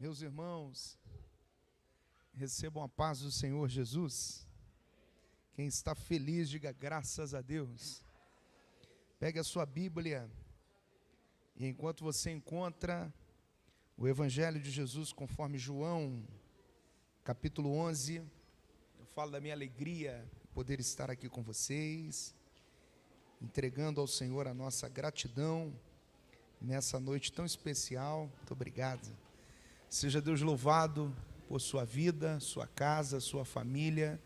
Meus irmãos, recebam a paz do Senhor Jesus. Quem está feliz, diga graças a Deus. Pegue a sua Bíblia e enquanto você encontra o Evangelho de Jesus conforme João, capítulo 11, eu falo da minha alegria poder estar aqui com vocês, entregando ao Senhor a nossa gratidão nessa noite tão especial. Muito obrigado. Seja Deus louvado por sua vida, sua casa, sua família.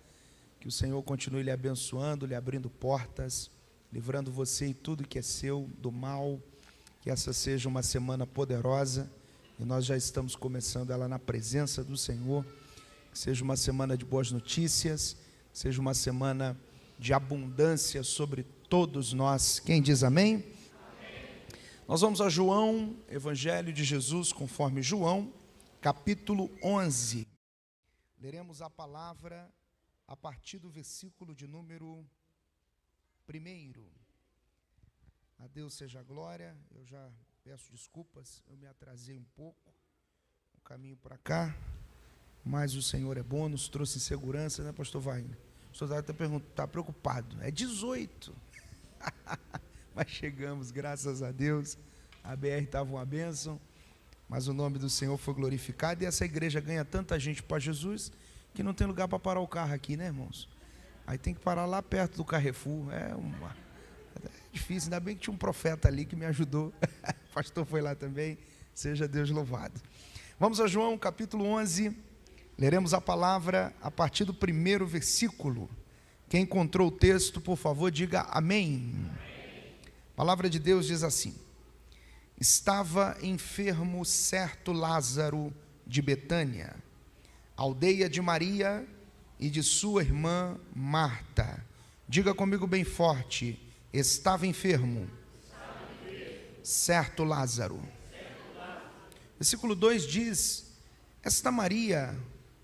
Que o Senhor continue lhe abençoando, lhe abrindo portas, livrando você e tudo que é seu do mal. Que essa seja uma semana poderosa e nós já estamos começando ela na presença do Senhor. Que seja uma semana de boas notícias, seja uma semana de abundância sobre todos nós. Quem diz amém? Amém. Nós vamos a João, Evangelho de Jesus conforme João, capítulo 11. Leremos a palavra a partir do versículo de número 1. A Deus seja a glória. Eu já peço desculpas, eu me atrasei um pouco o caminho para cá, mas o Senhor é bom, nos trouxe segurança, né, pastor Wagner? O pastor está preocupado, é 18, mas chegamos, graças a Deus. A BR estava uma bênção, mas o nome do Senhor foi glorificado, e essa igreja ganha tanta gente para Jesus, que não tem lugar para parar o carro aqui, né, irmãos? Aí tem que parar lá perto do Carrefour. É difícil, ainda bem que tinha um profeta ali que me ajudou. O pastor foi lá também, seja Deus louvado. Vamos a João capítulo 11, leremos a palavra a partir do 1º versículo. Quem encontrou o texto, por favor, diga amém. A palavra de Deus diz assim: estava enfermo certo Lázaro de Betânia, aldeia de Maria e de sua irmã Marta. Diga comigo bem forte: estava enfermo. Certo Lázaro. Versículo 2 diz: esta Maria,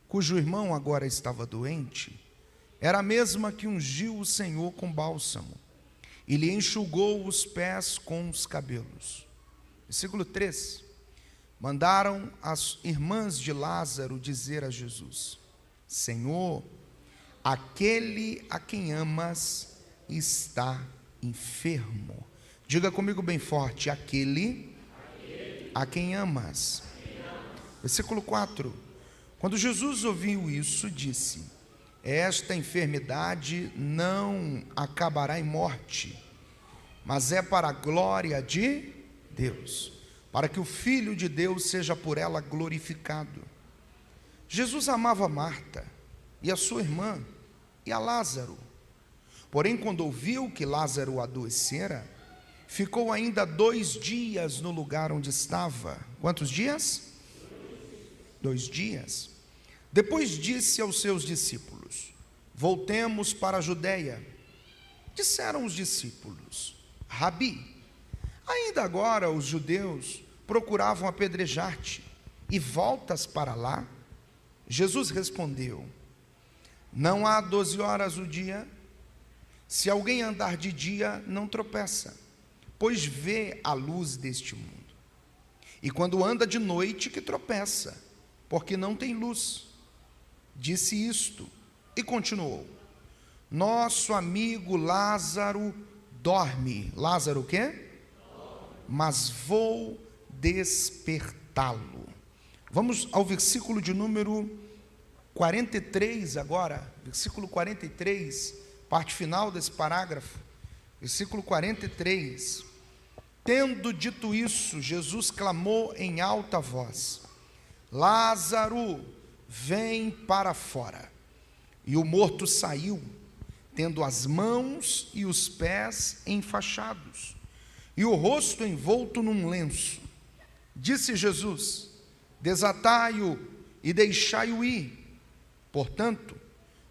cujo irmão agora estava doente, era a mesma que ungiu o Senhor com bálsamo e lhe enxugou os pés com os cabelos. Versículo 3: mandaram as irmãs de Lázaro dizer a Jesus: Senhor, aquele a quem amas está enfermo. Diga comigo bem forte: aquele a quem amas. Versículo 4: quando Jesus ouviu isso, disse: esta enfermidade não acabará em morte, mas é para a glória de Deus, para que o Filho de Deus seja por ela glorificado. Jesus amava Marta e a sua irmã e a Lázaro. Porém, quando ouviu que Lázaro adoecera, ficou ainda 2 dias no lugar onde estava. Quantos dias? 2 dias. Depois disse aos seus discípulos: voltemos para a Judeia. Disseram os discípulos: Rabi, ainda agora os judeus procuravam apedrejar-te, e voltas para lá? Jesus respondeu: não há 12 horas o dia? Se alguém andar de dia, não tropeça, pois vê a luz deste mundo. E quando anda de noite, que tropeça, porque não tem luz. Disse isto e continuou: nosso amigo Lázaro dorme. Lázaro o quê? Mas vou despertá-lo. Vamos ao versículo de número 43 agora, versículo 43, parte final desse parágrafo, versículo 43. Tendo dito isso, Jesus clamou em alta voz: Lázaro, vem para fora. E o morto saiu, tendo as mãos e os pés enfaixados, e o rosto envolto num lenço. Disse Jesus: desatai-o e deixai-o ir. Portanto,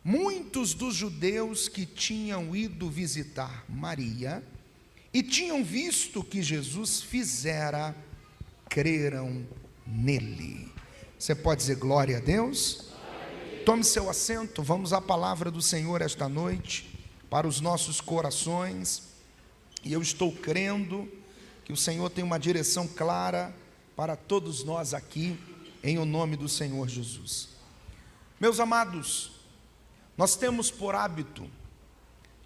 muitos dos judeus que tinham ido visitar Maria e tinham visto o que Jesus fizera, creram nele. Você pode dizer glória a Deus? Tome seu assento, vamos à palavra do Senhor esta noite, para os nossos corações, e eu estou crendo que o Senhor tem uma direção clara para todos nós aqui, em o nome do Senhor Jesus. Meus amados, nós temos por hábito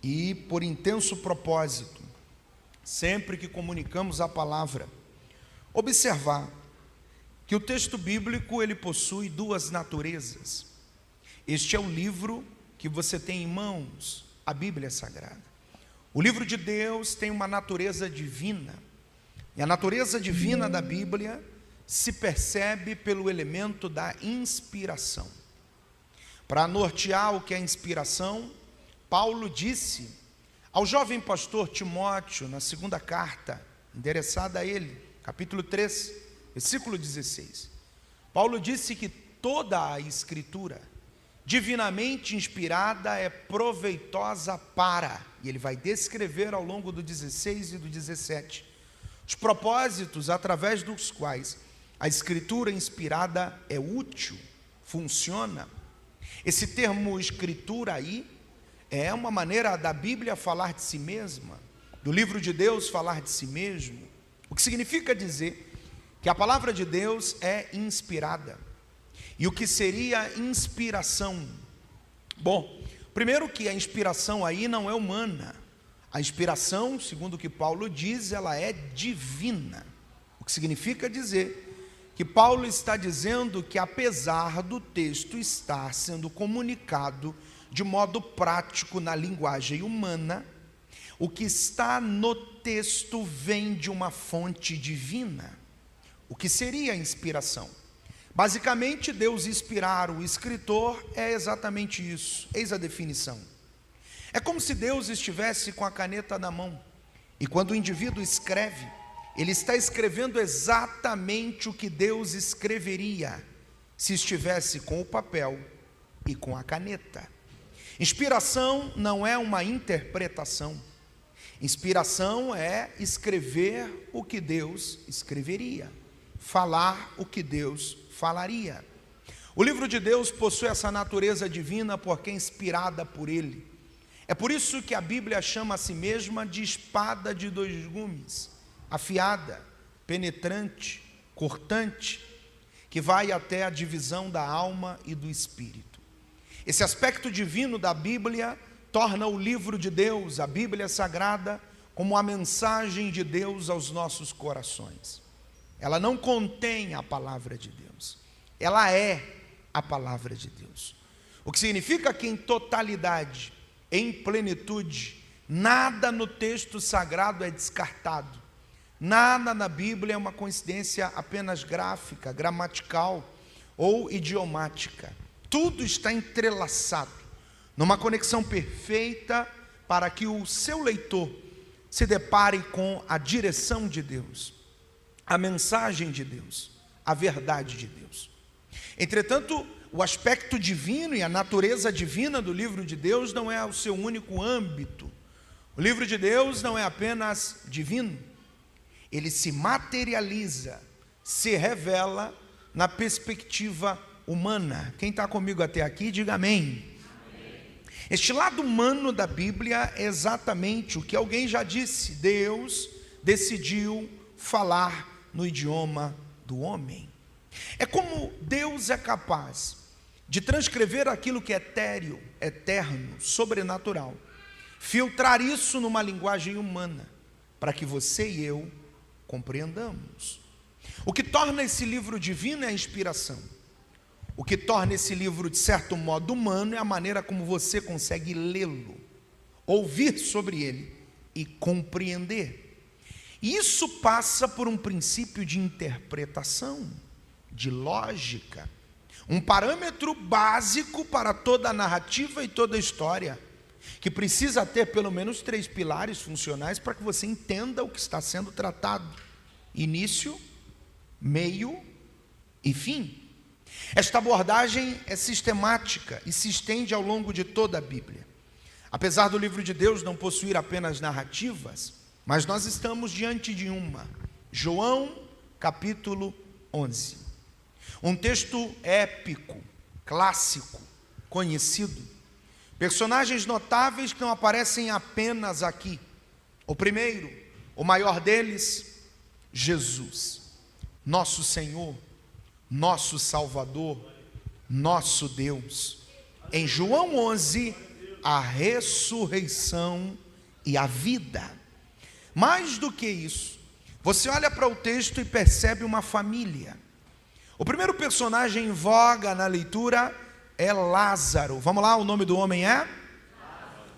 e por intenso propósito, sempre que comunicamos a palavra, observar que o texto bíblico ele possui duas naturezas. Este é o livro que você tem em mãos, a Bíblia Sagrada. O livro de Deus tem uma natureza divina, e a natureza divina da Bíblia se percebe pelo elemento da inspiração. Para nortear o que é inspiração, Paulo disse ao jovem pastor Timóteo, na segunda carta, endereçada a ele, capítulo 3, versículo 16. Paulo disse que toda a Escritura, divinamente inspirada, é proveitosa para, e ele vai descrever ao longo do 16 e do 17, os propósitos através dos quais a Escritura inspirada é útil, funciona. Esse termo Escritura aí é uma maneira da Bíblia falar de si mesma, do livro de Deus falar de si mesmo, o que significa dizer que a palavra de Deus é inspirada. E o que seria inspiração? Bom, primeiro que a inspiração aí não é humana. A inspiração, segundo o que Paulo diz, ela é divina. O que significa dizer que Paulo está dizendo que apesar do texto estar sendo comunicado de modo prático na linguagem humana, o que está no texto vem de uma fonte divina. O que seria a inspiração? Basicamente, Deus inspirar o escritor é exatamente isso. Eis a definição. É como se Deus estivesse com a caneta na mão, e quando o indivíduo escreve, ele está escrevendo exatamente o que Deus escreveria se estivesse com o papel e com a caneta. Inspiração não é uma interpretação. Inspiração é escrever o que Deus escreveria, falar o que Deus falaria. O livro de Deus possui essa natureza divina porque é inspirada por Ele. É por isso que a Bíblia chama a si mesma de espada de dois gumes, afiada, penetrante, cortante, que vai até a divisão da alma e do espírito. Esse aspecto divino da Bíblia torna o livro de Deus, a Bíblia Sagrada, como a mensagem de Deus aos nossos corações. Ela não contém a palavra de Deus, ela é a palavra de Deus. O que significa que em totalidade, em plenitude, nada no texto sagrado é descartado. Nada na Bíblia é uma coincidência apenas gráfica, gramatical ou idiomática. Tudo está entrelaçado, numa conexão perfeita para que o seu leitor se depare com a direção de Deus, a mensagem de Deus, a verdade de Deus. Entretanto, o aspecto divino e a natureza divina do livro de Deus não é o seu único âmbito. O livro de Deus não é apenas divino, ele se materializa, se revela na perspectiva humana. Quem está comigo até aqui, diga amém. Este lado humano da Bíblia é exatamente o que alguém já disse: Deus decidiu falar no idioma do homem. É como Deus é capaz de transcrever aquilo que é etéreo, eterno, sobrenatural, filtrar isso numa linguagem humana, para que você e eu compreendamos. O que torna esse livro divino é a inspiração. O que torna esse livro, de certo modo, humano é a maneira como você consegue lê-lo, ouvir sobre ele e compreender. E isso passa por um princípio de interpretação, de lógica, um parâmetro básico para toda a narrativa e toda a história, que precisa ter pelo menos 3 pilares funcionais para que você entenda o que está sendo tratado: início, meio e fim. Esta abordagem é sistemática e se estende ao longo de toda a Bíblia. Apesar do livro de Deus não possuir apenas narrativas, mas nós estamos diante de uma. João capítulo 11. Um texto épico, clássico, conhecido. Personagens notáveis que não aparecem apenas aqui. O primeiro, o maior deles, Jesus, nosso Senhor, nosso Salvador, nosso Deus. Em João 11, a ressurreição e a vida. Mais do que isso, você olha para o texto e percebe uma família. O primeiro personagem em voga na leitura é Lázaro. Vamos lá, o nome do homem é?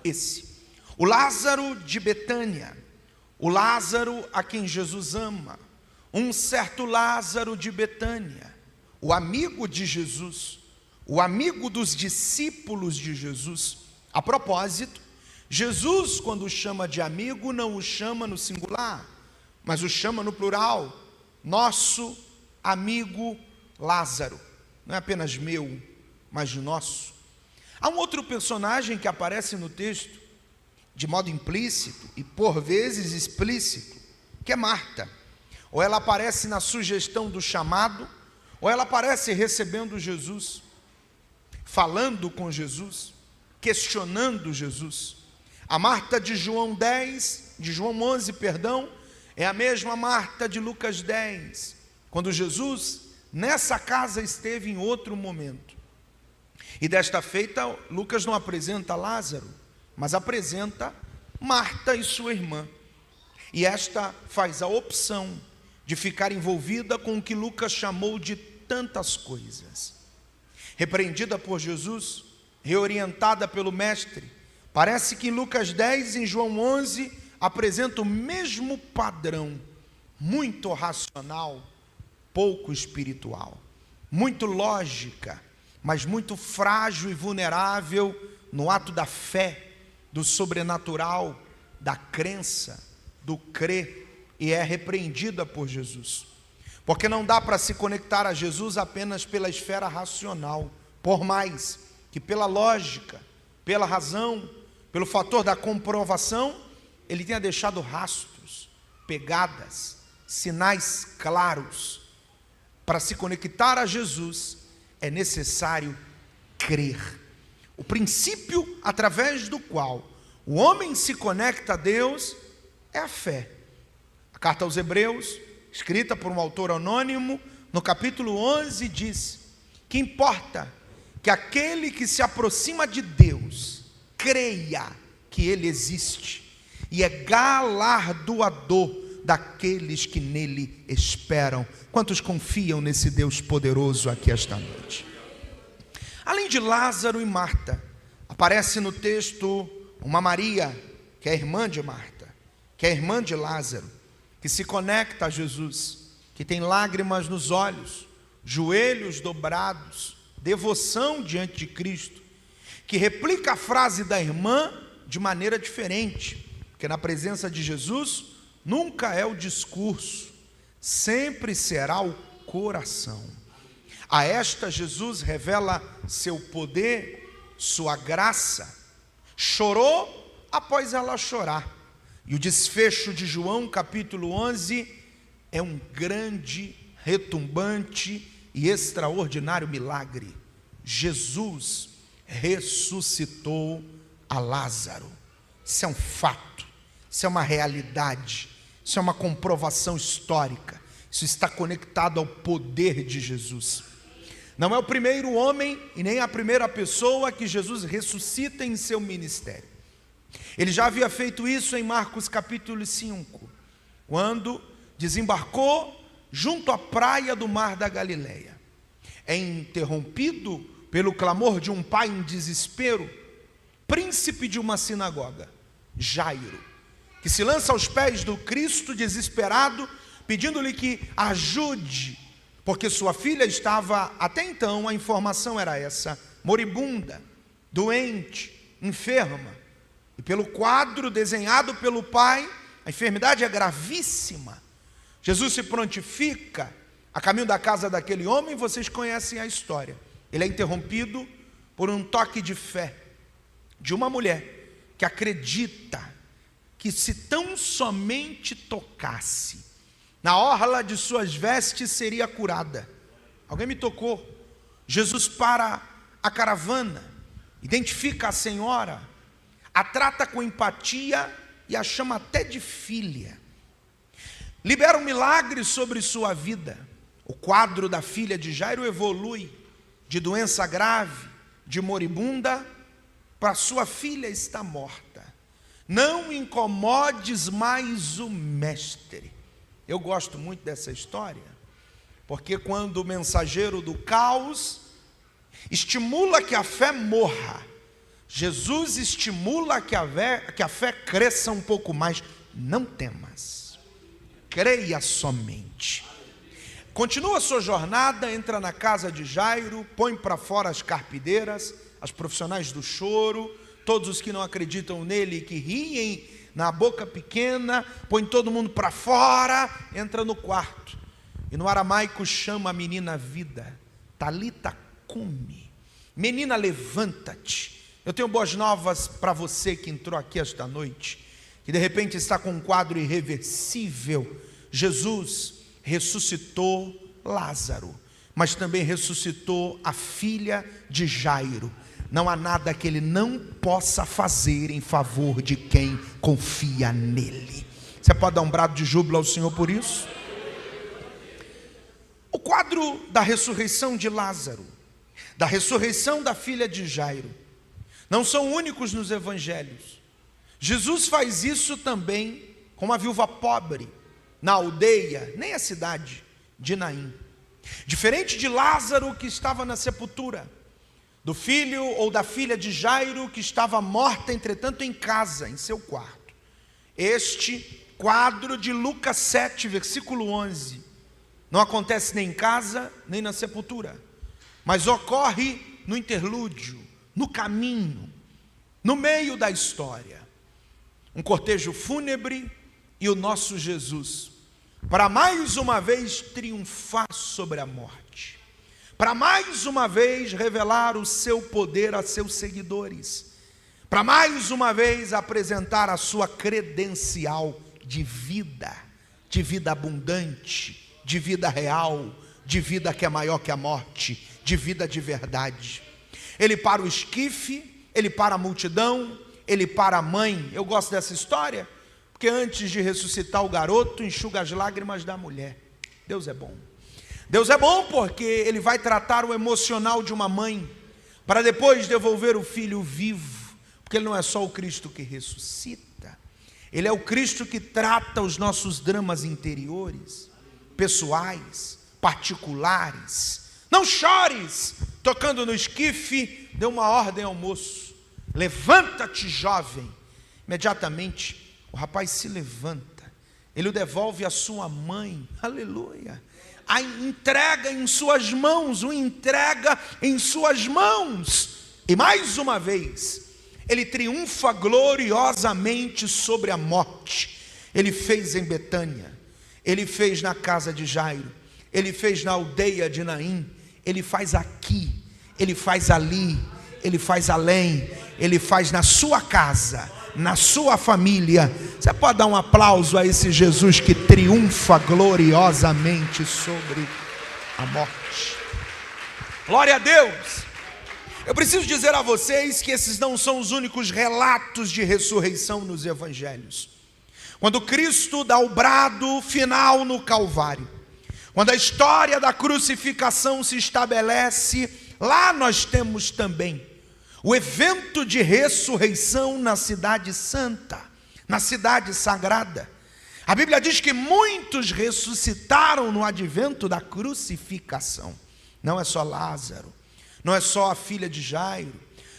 Esse. O Lázaro de Betânia. O Lázaro a quem Jesus ama. Um certo Lázaro de Betânia. O amigo de Jesus. O amigo dos discípulos de Jesus. A propósito, Jesus, quando o chama de amigo, não o chama no singular, mas o chama no plural. Nosso amigo Lázaro. Não é apenas meu, mas nosso. Há um outro personagem que aparece no texto, de modo implícito e por vezes explícito, que é Marta. Ou ela aparece na sugestão do chamado, ou ela aparece recebendo Jesus, falando com Jesus, questionando Jesus. A Marta de João 11, é a mesma Marta de Lucas 10, quando Jesus nessa casa esteve em outro momento. E desta feita, Lucas não apresenta Lázaro, mas apresenta Marta e sua irmã. E esta faz a opção de ficar envolvida com o que Lucas chamou de tantas coisas. Repreendida por Jesus, reorientada pelo Mestre, parece que em Lucas 10 e em João 11 apresenta o mesmo padrão, muito racional, pouco espiritual, muito lógica, mas muito frágil e vulnerável no ato da fé, do sobrenatural, da crença, do crer, e é repreendida por Jesus, porque não dá para se conectar a Jesus apenas pela esfera racional, por mais que pela lógica, pela razão, pelo fator da comprovação, ele tenha deixado rastros, pegadas, sinais claros. Para se conectar a Jesus, é necessário crer. O princípio através do qual o homem se conecta a Deus é a fé. A carta aos Hebreus, escrita por um autor anônimo, no capítulo 11, diz que importa que aquele que se aproxima de Deus creia que Ele existe e é galardoador daqueles que nele esperam. Quantos confiam nesse Deus poderoso aqui esta noite? Além de Lázaro e Marta, aparece no texto uma Maria, que é irmã de Marta, que é irmã de Lázaro, que se conecta a Jesus, que tem lágrimas nos olhos, joelhos dobrados, devoção diante de Cristo, que replica a frase da irmã de maneira diferente, porque na presença de Jesus nunca é o discurso, sempre será o coração. A esta Jesus revela seu poder, sua graça. Chorou após ela chorar. E o desfecho de João capítulo 11 é um grande, retumbante e extraordinário milagre. Jesus ressuscitou a Lázaro. Isso é um fato, isso é uma realidade, isso é uma comprovação histórica, isso está conectado ao poder de Jesus. Não é o primeiro homem e nem a primeira pessoa que Jesus ressuscita em seu ministério. Ele já havia feito isso em Marcos capítulo 5, quando desembarcou junto à praia do mar da Galileia. É interrompido pelo clamor de um pai em desespero, príncipe de uma sinagoga, Jairo, que se lança aos pés do Cristo desesperado, pedindo-lhe que ajude, porque sua filha estava, até então a informação era essa, moribunda, doente, enferma, e pelo quadro desenhado pelo pai, a enfermidade é gravíssima. Jesus se prontifica a caminho da casa daquele homem, vocês conhecem a história. Ele é interrompido por um toque de fé de uma mulher que acredita que se tão somente tocasse na orla de suas vestes seria curada. Alguém me tocou. Jesus para a caravana, identifica a senhora, a trata com empatia e a chama até de filha. Libera um milagre sobre sua vida. O quadro da filha de Jairo evolui de doença grave, de moribunda, para sua filha está morta. Não incomodes mais o mestre. Eu gosto muito dessa história, porque quando o mensageiro do caos estimula que a fé morra, Jesus estimula que a fé cresça um pouco mais. Não temas, creia somente. Continua a sua jornada, entra na casa de Jairo, põe para fora as carpideiras, as profissionais do choro, todos os que não acreditam nele e que riem na boca pequena, põe todo mundo para fora, entra no quarto. E no aramaico chama a menina vida, Talita cumi. Menina, levanta-te. Eu tenho boas novas para você que entrou aqui esta noite, que de repente está com um quadro irreversível. Jesus ressuscitou Lázaro, mas também ressuscitou a filha de Jairo. Não há nada que ele não possa fazer em favor de quem confia nele. Você pode dar um brado de júbilo ao Senhor por isso? O quadro da ressurreição de Lázaro, da ressurreição da filha de Jairo, não são únicos nos evangelhos. Jesus faz isso também com uma viúva pobre, na aldeia, nem a cidade de Naim. Diferente de Lázaro, que estava na sepultura, do filho ou da filha de Jairo, que estava morta, entretanto, em casa, em seu quarto. Este quadro de Lucas 7, versículo 11, não acontece nem em casa, nem na sepultura, mas ocorre no interlúdio, no caminho, no meio da história. Um cortejo fúnebre e o nosso Jesus, para mais uma vez triunfar sobre a morte, para mais uma vez revelar o seu poder a seus seguidores, para mais uma vez apresentar a sua credencial de vida abundante, de vida real, de vida que é maior que a morte, de vida de verdade. Ele para o esquife, ele para a multidão, ele para a mãe. Eu gosto dessa história, porque antes de ressuscitar o garoto, enxuga as lágrimas da mulher. Deus é bom. Deus é bom porque Ele vai tratar o emocional de uma mãe, para depois devolver o filho vivo, porque Ele não é só o Cristo que ressuscita, Ele é o Cristo que trata os nossos dramas interiores, pessoais, particulares. Não chores, tocando no esquife, deu uma ordem ao moço: levanta-te, jovem. Imediatamente o rapaz se levanta, ele o devolve à sua mãe, aleluia, a entrega em suas mãos, o entrega em suas mãos, e mais uma vez, ele triunfa gloriosamente sobre a morte. Ele fez em Betânia, ele fez na casa de Jairo, ele fez na aldeia de Naim, ele faz aqui, ele faz ali, ele faz além, ele faz na sua casa, na sua família. Você pode dar um aplauso a esse Jesus que triunfa gloriosamente sobre a morte. Glória a Deus. Eu preciso dizer a vocês que esses não são os únicos relatos de ressurreição nos evangelhos. Quando Cristo dá o brado final no Calvário, quando a história da crucificação se estabelece, lá nós temos também o evento de ressurreição na cidade santa, na cidade sagrada. A Bíblia diz que muitos ressuscitaram no advento da crucificação. Não é só Lázaro, não é só a filha de Jairo,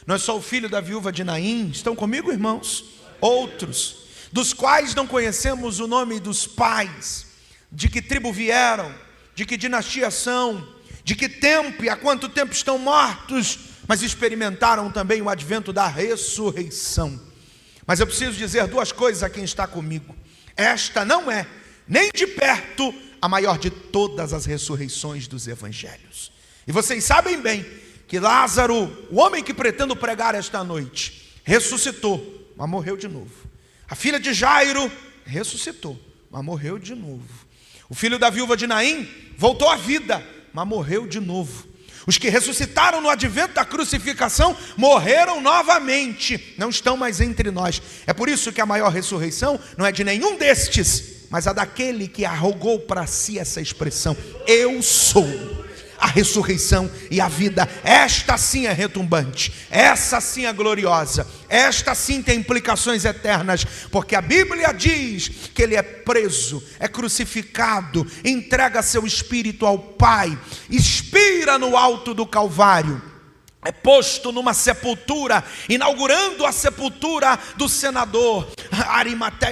não é só o filho da viúva de Naim. Estão comigo, irmãos? Outros, dos quais não conhecemos o nome dos pais, de que tribo vieram, de que dinastia são, de que tempo e há quanto tempo estão mortos, mas experimentaram também o advento da ressurreição. Mas eu preciso dizer duas coisas a quem está comigo: esta não é, nem de perto, a maior de todas as ressurreições dos evangelhos. E vocês sabem bem que Lázaro, o homem que pretendo pregar esta noite, ressuscitou, mas morreu de novo. A filha de Jairo ressuscitou, mas morreu de novo. O filho da viúva de Naim voltou à vida, mas morreu de novo. Os que ressuscitaram no advento da crucificação morreram novamente, não estão mais entre nós. É por isso que a maior ressurreição não é de nenhum destes, mas a daquele que arrogou para si essa expressão: eu sou a ressurreição e a vida. Esta sim é retumbante, essa sim é gloriosa, esta sim tem implicações eternas, porque a Bíblia diz que ele é preso, é crucificado, entrega seu espírito ao Pai, expira no alto do Calvário, é posto numa sepultura, inaugurando a sepultura do senador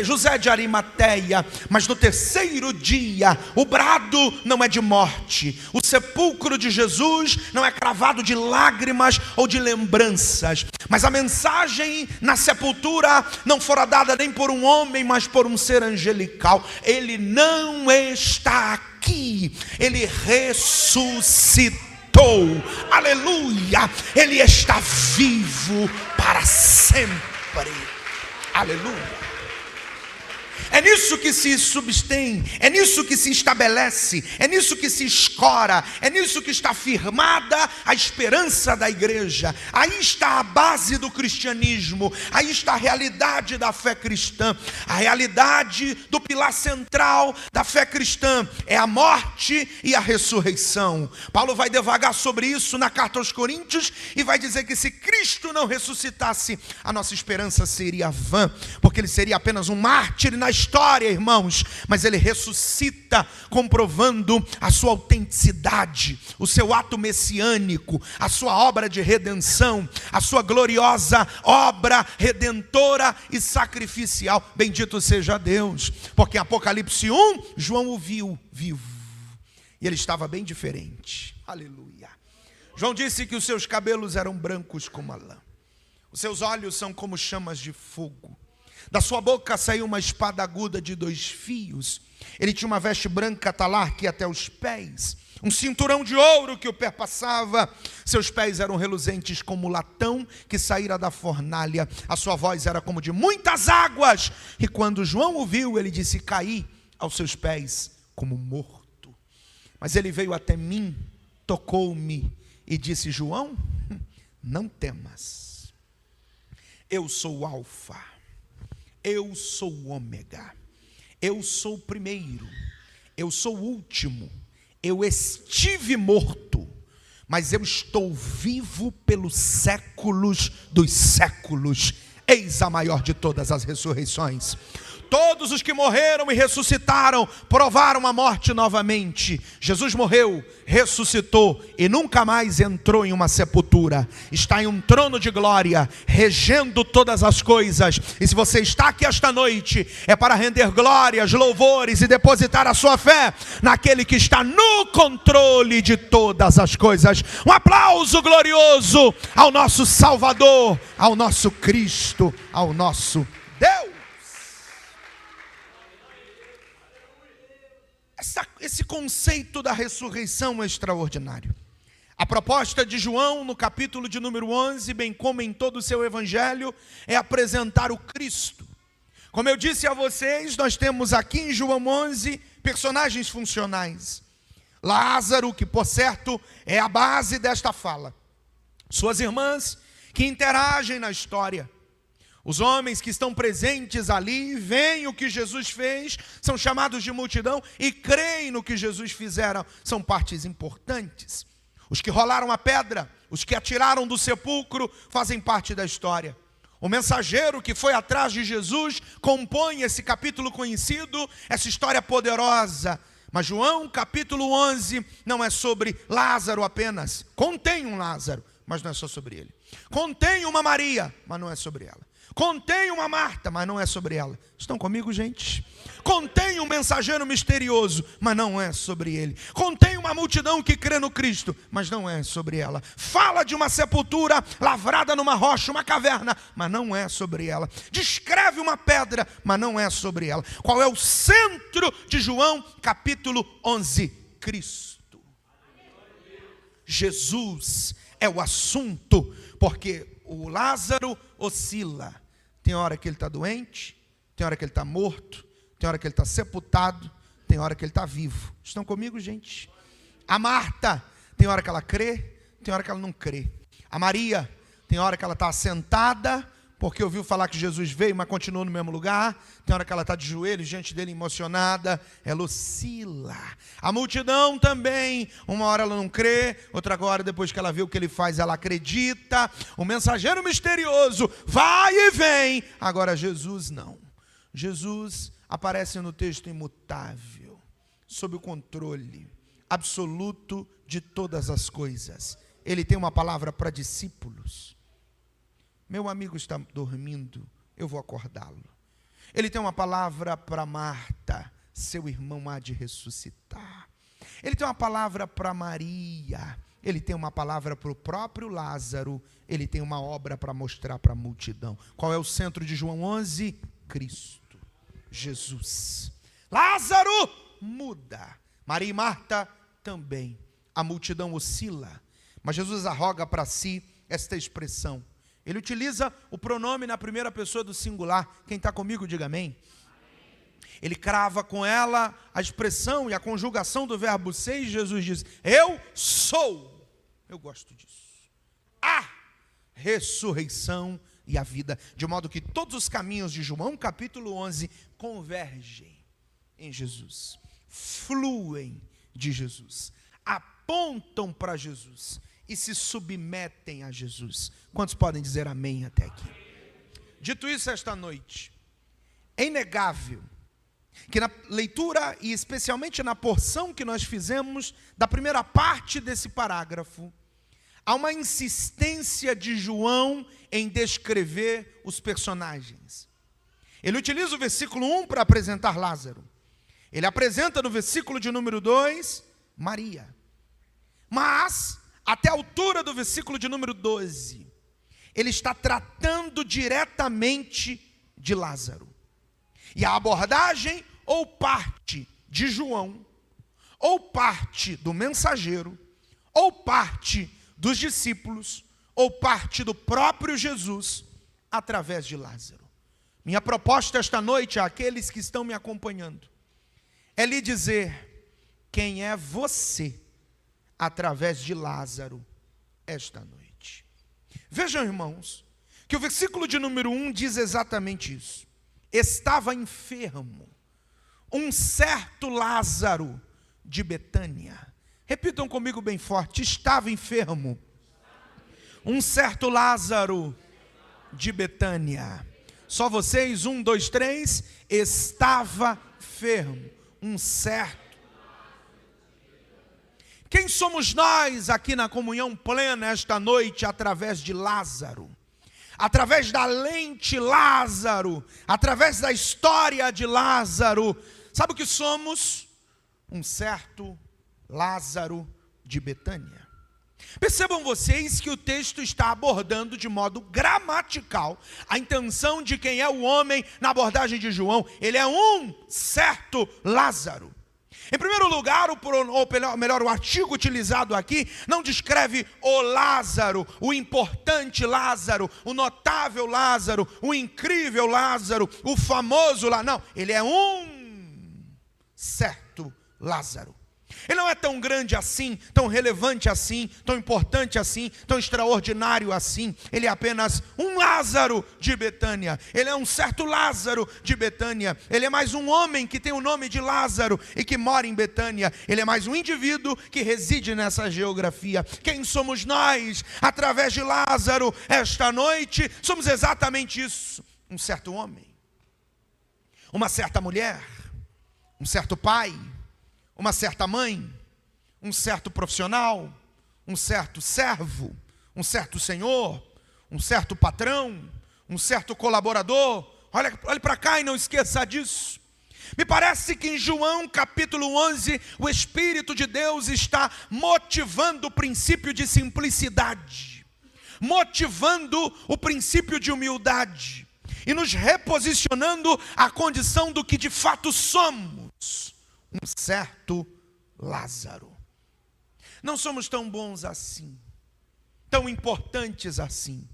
José de Arimateia. Mas no terceiro dia, o brado não é de morte, o sepulcro de Jesus não é cravado de lágrimas ou de lembranças, mas a mensagem na sepultura não fora dada nem por um homem, mas por um ser angelical. Ele não está aqui, ele ressuscitou. Aleluia, ele está vivo para sempre. Aleluia. É nisso que se substém, é nisso que se estabelece, é nisso que se escora, é nisso que está firmada a esperança da igreja. Aí está a base do cristianismo, aí está a realidade da fé cristã. A realidade do pilar central da fé cristã é a morte e a ressurreição. Paulo vai devagar sobre isso na carta aos Coríntios e vai dizer que se Cristo não ressuscitasse, a nossa esperança seria vã, porque ele seria apenas um mártir na história, irmãos, mas ele ressuscita, comprovando a sua autenticidade, o seu ato messiânico, a sua obra de redenção, a sua gloriosa obra redentora e sacrificial. Bendito seja Deus, porque em Apocalipse 1, João o viu vivo, e ele estava bem diferente. Aleluia. João disse que os seus cabelos eram brancos como a lã, os seus olhos são como chamas de fogo, da sua boca saiu uma espada aguda de 2 fios. Ele tinha uma veste branca talar que ia até os pés, um cinturão de ouro que o perpassava. Seus pés eram reluzentes como latão que saíra da fornalha. A sua voz era como de muitas águas. E quando João o viu, ele disse: caí aos seus pés como morto. Mas ele veio até mim, tocou-me e disse: João, não temas. Eu sou o Alfa, eu sou o Ômega, eu sou o primeiro, eu sou o último. Eu estive morto, mas eu estou vivo pelos séculos dos séculos. Eis a maior de todas as ressurreições. Todos os que morreram e ressuscitaram provaram a morte novamente. Jesus morreu, ressuscitou e nunca mais entrou em uma sepultura. Está em um trono de glória, regendo todas as coisas. E se você está aqui esta noite, é para render glórias, louvores e depositar a sua fé naquele que está no controle de todas as coisas. Um aplauso glorioso ao nosso Salvador, ao nosso Cristo, ao nosso Deus. Esse conceito da ressurreição é extraordinário. A proposta de João no capítulo de número 11, bem como em todo o seu evangelho, é apresentar o Cristo. Como eu disse a vocês, nós temos aqui em João 11 personagens funcionais. Lázaro, que por certo é a base desta fala. Suas irmãs que interagem na história. Os homens que estão presentes ali, veem o que Jesus fez, são chamados de multidão e creem no que Jesus fizera, são partes importantes. Os que rolaram a pedra, os que atiraram do sepulcro, fazem parte da história. O mensageiro que foi atrás de Jesus compõe esse capítulo conhecido, essa história poderosa. Mas João capítulo 11 não é sobre Lázaro apenas. Contém um Lázaro, mas não é só sobre ele. Contém uma Maria, mas não é sobre ela. Contém uma Marta, mas não é sobre ela. Estão comigo, gente? Contém um mensageiro misterioso, mas não é sobre ele. Contém uma multidão que crê no Cristo, mas não é sobre ela. Fala de uma sepultura lavrada numa rocha, uma caverna, mas não é sobre ela. Descreve uma pedra, mas não é sobre ela. Qual é o centro de João capítulo 11? Cristo. Jesus é o assunto, porque o Lázaro oscila. Tem hora que ele está doente, tem hora que ele está morto, tem hora que ele está sepultado, tem hora que ele está vivo. Estão comigo, gente? A Marta, tem hora que ela crê, tem hora que ela não crê. A Maria, tem hora que ela está assentada, porque ouviu falar que Jesus veio, mas continuou no mesmo lugar. Tem hora que ela está de joelhos, diante dele emocionada, ela oscila. A multidão também, uma hora ela não crê, outra hora depois que ela vê o que ele faz, ela acredita. O mensageiro misterioso vai e vem. Agora Jesus não. Jesus aparece no texto imutável, sob o controle absoluto de todas as coisas. Ele tem uma palavra para discípulos. Meu amigo está dormindo, eu vou acordá-lo. Ele tem uma palavra para Marta, seu irmão há de ressuscitar. Ele tem uma palavra para Maria. Ele tem uma palavra para o próprio Lázaro. Ele tem uma obra para mostrar para a multidão. Qual é o centro de João 11? Cristo, Jesus. Lázaro muda. Maria e Marta também. A multidão oscila. Mas Jesus arroga para si esta expressão. Ele utiliza o pronome na primeira pessoa do singular. Quem está comigo, diga amém. Ele crava com ela a expressão e a conjugação do verbo ser, e Jesus diz: eu sou. Eu gosto disso. A ressurreição e a vida. De modo que todos os caminhos de João capítulo 11 convergem em Jesus. Fluem de Jesus. Apontam para Jesus. E se submetem a Jesus. Quantos podem dizer amém até aqui? Dito isso, esta noite, é inegável que na leitura, e especialmente na porção que nós fizemos, da primeira parte desse parágrafo, há uma insistência de João em descrever os personagens. Ele utiliza o versículo 1 para apresentar Lázaro. Ele apresenta no versículo de número 2, Maria. Mas até a altura do versículo de número 12, ele está tratando diretamente de Lázaro. E a abordagem ou parte de João, ou parte do mensageiro, ou parte dos discípulos, ou parte do próprio Jesus, através de Lázaro. Minha proposta esta noite àqueles que estão me acompanhando é lhe dizer quem é você através de Lázaro esta noite. Vejam, irmãos, que o versículo de número 1 diz exatamente isso. Estava enfermo um certo Lázaro de Betânia. Repitam comigo bem forte: estava enfermo um certo Lázaro de Betânia. Só vocês, 1, 2, 3. Estava enfermo um certo. Quem somos nós aqui na comunhão plena esta noite através de Lázaro? Através da lente Lázaro, através da história de Lázaro. Sabe o que somos? Um certo Lázaro de Betânia. Percebam vocês que o texto está abordando de modo gramatical a intenção de quem é o homem na abordagem de João. Ele é um certo Lázaro. Em primeiro lugar, o artigo utilizado aqui não descreve o Lázaro, o importante Lázaro, o notável Lázaro, o incrível Lázaro, o famoso Lázaro. Não, ele é um certo Lázaro. Ele não é tão grande assim, tão relevante assim, tão importante assim, tão extraordinário assim. Ele é apenas um Lázaro de Betânia. Ele é um certo Lázaro de Betânia. Ele é mais um homem que tem o nome de Lázaro e que mora em Betânia. Ele é mais um indivíduo que reside nessa geografia. Quem somos nós através de Lázaro esta noite? Somos exatamente isso. Um certo homem, uma certa mulher, um certo pai, uma certa mãe, um certo profissional, um certo servo, um certo senhor, um certo patrão, um certo colaborador. Olhe para cá e não esqueça disso. Me parece que em João capítulo 11, o Espírito de Deus está motivando o princípio de simplicidade, motivando o princípio de humildade e nos reposicionando à condição do que de fato somos. Um certo Lázaro. Não somos tão bons assim, tão importantes assim.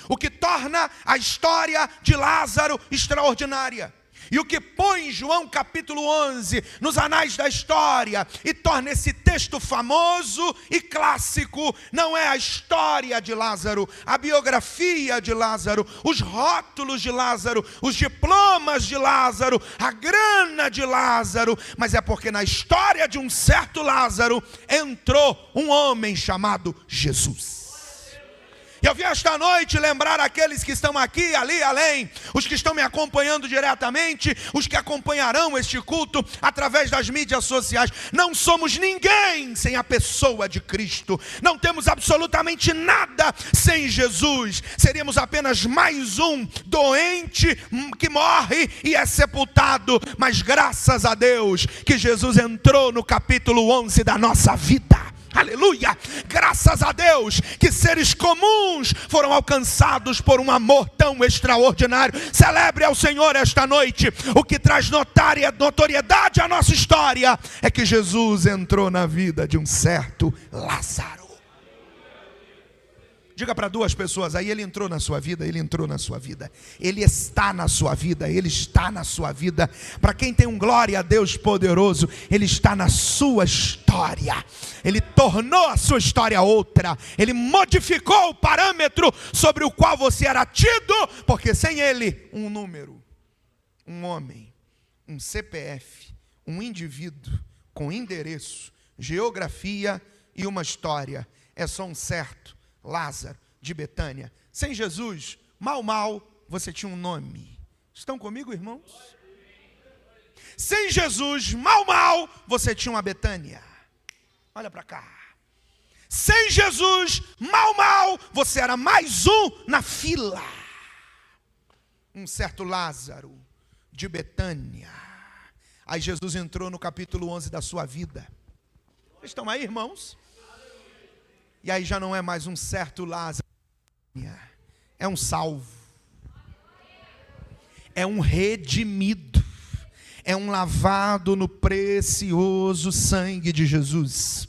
O que torna a história de Lázaro extraordinária E o que põe João capítulo 11 nos anais da história e torna esse texto famoso e clássico, não é a história de Lázaro, a biografia de Lázaro, os rótulos de Lázaro, os diplomas de Lázaro, a grana de Lázaro, mas é porque na história de um certo Lázaro entrou um homem chamado Jesus. E eu vim esta noite lembrar aqueles que estão aqui, ali, além, os que estão me acompanhando diretamente, os que acompanharão este culto através das mídias sociais. Não somos ninguém sem a pessoa de Cristo. Não temos absolutamente nada sem Jesus. Seríamos apenas mais um doente que morre e é sepultado. Mas graças a Deus que Jesus entrou no capítulo 11 da nossa vida. Aleluia, graças a Deus que seres comuns foram alcançados por um amor tão extraordinário. Celebre ao Senhor esta noite. O que traz notoriedade à nossa história é que Jesus entrou na vida de um certo Lázaro. Diga para duas pessoas aí: ele entrou na sua vida, ele entrou na sua vida. Ele está na sua vida, ele está na sua vida. Para quem tem um glória a Deus poderoso, ele está na sua história. Ele tornou a sua história outra. Ele modificou o parâmetro sobre o qual você era tido, porque sem ele, um número, um homem, um CPF, um indivíduo com endereço, geografia e uma história, é só um certo Lázaro de Betânia. Sem Jesus, mal você tinha um nome. Estão comigo, irmãos? Sem Jesus, mal você tinha uma Betânia. Olha para cá. Sem Jesus, mal você era mais um na fila. Um certo Lázaro de Betânia. Aí Jesus entrou no capítulo 11 da sua vida. Estão aí, irmãos? E aí já não é mais um certo Lázaro, é um salvo, é um redimido, é um lavado no precioso sangue de Jesus.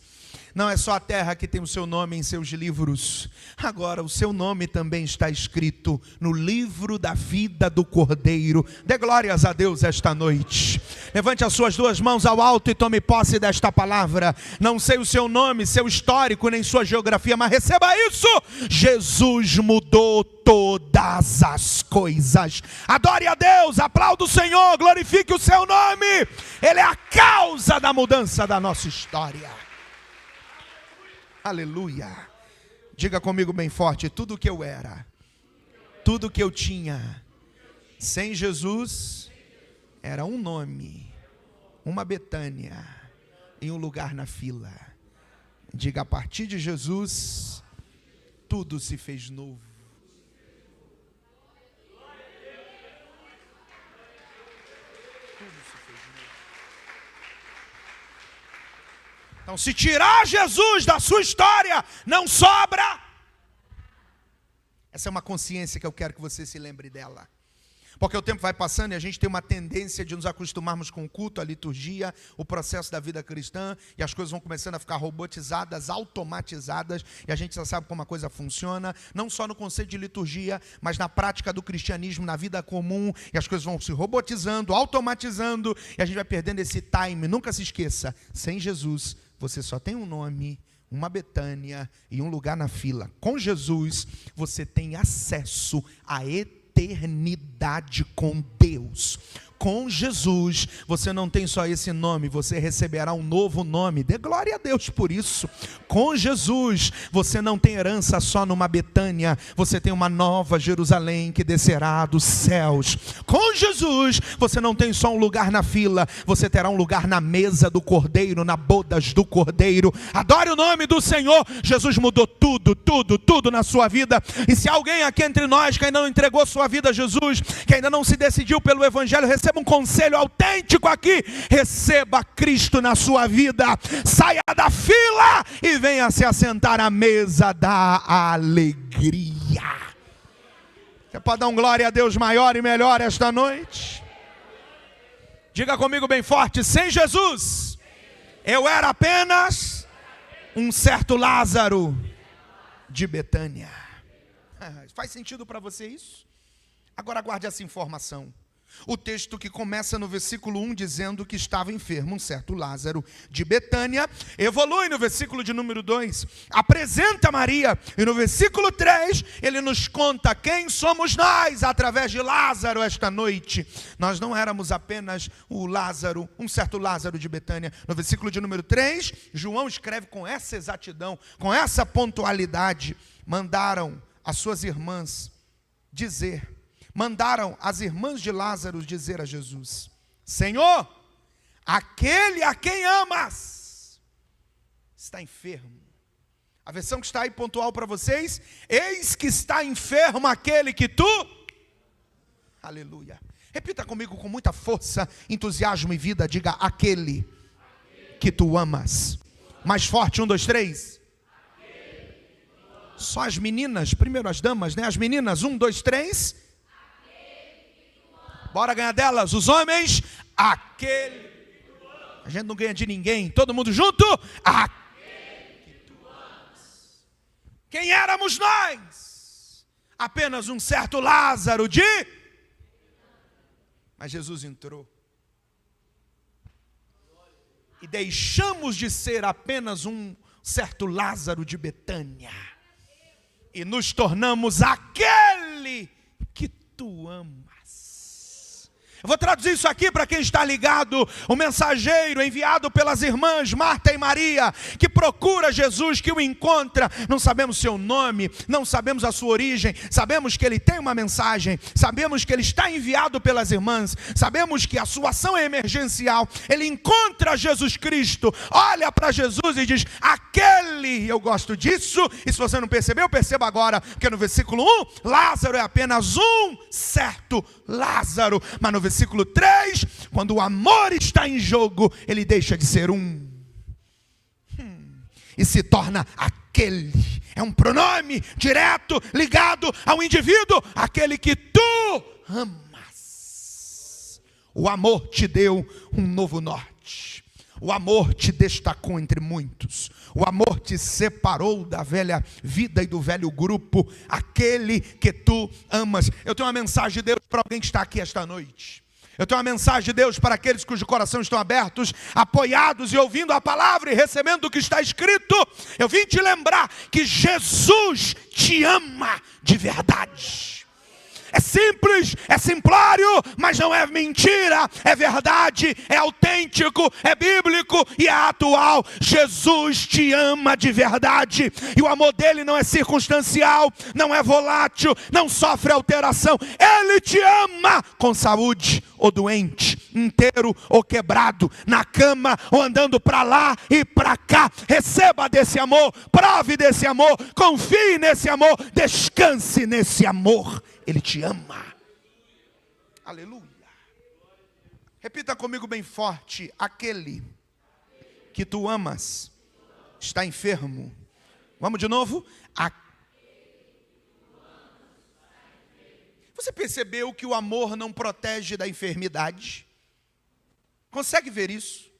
Não é só a terra que tem o seu nome em seus livros. Agora o seu nome também está escrito no livro da vida do Cordeiro. Dê glórias a Deus esta noite. Levante as suas duas mãos ao alto e tome posse desta palavra. Não sei o seu nome, seu histórico, nem sua geografia, mas receba isso. Jesus mudou todas as coisas. Adore a Deus, aplaude o Senhor, glorifique o seu nome. Ele é a causa da mudança da nossa história. Aleluia. Diga comigo bem forte: tudo que eu era, tudo que eu tinha, sem Jesus, era um nome, uma Betânia e um lugar na fila. Diga: a partir de Jesus, tudo se fez novo. Então, se tirar Jesus da sua história, não sobra. Essa é uma consciência que eu quero que você se lembre dela. Porque o tempo vai passando e a gente tem uma tendência de nos acostumarmos com o culto, a liturgia, o processo da vida cristã, e as coisas vão começando a ficar robotizadas, automatizadas, e a gente já sabe como a coisa funciona, não só no conceito de liturgia, mas na prática do cristianismo, na vida comum, e as coisas vão se robotizando, automatizando, e a gente vai perdendo esse time. Nunca se esqueça: sem Jesus, você só tem um nome, uma Betânia e um lugar na fila. Com Jesus, você tem acesso à eternidade com Deus. Com Jesus, você não tem só esse nome, você receberá um novo nome. Dê glória a Deus por isso. Com Jesus, você não tem herança só numa Betânia, você tem uma nova Jerusalém que descerá dos céus. Com Jesus, você não tem só um lugar na fila, você terá um lugar na mesa do Cordeiro, na bodas do Cordeiro. Adore o nome do Senhor. Jesus mudou tudo na sua vida. E se alguém aqui entre nós que ainda não entregou sua vida a Jesus, que ainda não se decidiu pelo Evangelho, receba um conselho autêntico aqui: receba Cristo na sua vida, saia da fila e venha se assentar à mesa da alegria. Você pode dar um glória a Deus maior e melhor esta noite? Diga comigo bem forte: sem Jesus, eu era apenas um certo Lázaro de Betânia. Faz sentido para você isso? Agora guarde essa informação. O texto que começa no versículo 1 dizendo que estava enfermo um certo Lázaro de Betânia, evolui no versículo de número 2, apresenta Maria, e no versículo 3 ele nos conta quem somos nós através de Lázaro esta noite. Nós não éramos apenas o Lázaro, um certo Lázaro de Betânia. No versículo de número 3, João escreve com essa exatidão, com essa pontualidade. Mandaram as suas irmãs mandaram as irmãs de Lázaro dizer a Jesus: Senhor, aquele a quem amas está enfermo. A versão que está aí pontual para vocês: eis que está enfermo aquele que tu... Aleluia. Repita comigo com muita força, entusiasmo e vida. Diga: aquele que tu amas. Mais forte, 1, 2, 3. Só as meninas, primeiro as damas, né? As meninas, 1, 2, 3. Bora ganhar delas, os homens, aquele. A gente não ganha de ninguém, todo mundo junto. Aquele que tu amas. Quem éramos nós? Apenas um certo Lázaro de... Mas Jesus entrou. E deixamos de ser apenas um certo Lázaro de Betânia. E nos tornamos aquele que tu amas. Eu vou traduzir isso aqui para quem está ligado. O mensageiro enviado pelas irmãs Marta e Maria, que procura Jesus, que o encontra. Não sabemos seu nome, não sabemos a sua origem. Sabemos que ele tem uma mensagem. Sabemos que ele está enviado pelas irmãs. Sabemos que a sua ação é emergencial. Ele encontra Jesus Cristo, olha para Jesus e diz: aquele, eu gosto disso. E se você não percebeu, perceba agora, porque no versículo 1, Lázaro é apenas um certo Lázaro. Mas no versículo 3, quando o amor está em jogo, ele deixa de ser um e se torna aquele. É um pronome direto ligado ao indivíduo, aquele que tu amas. O amor te deu um novo norte. O amor te destacou entre muitos. O amor te separou da velha vida e do velho grupo. Aquele que tu amas. Eu tenho uma mensagem de Deus para alguém que está aqui esta noite. Eu tenho uma mensagem de Deus para aqueles cujos corações estão abertos, apoiados e ouvindo a palavra e recebendo o que está escrito. Eu vim te lembrar que Jesus te ama de verdade. É simples, é simplório, mas não é mentira, é verdade, é autêntico, é bíblico e é atual. Jesus te ama de verdade, e o amor dele não é circunstancial, não é volátil, não sofre alteração. Ele te ama com saúde ou doente, inteiro ou quebrado, na cama ou andando para lá e para cá. Receba desse amor, prove desse amor, confie nesse amor, descanse nesse amor. Ele te ama. Aleluia. Repita comigo bem forte: aquele que tu amas está enfermo. Vamos de novo? Você percebeu que o amor não protege da enfermidade? Consegue ver isso?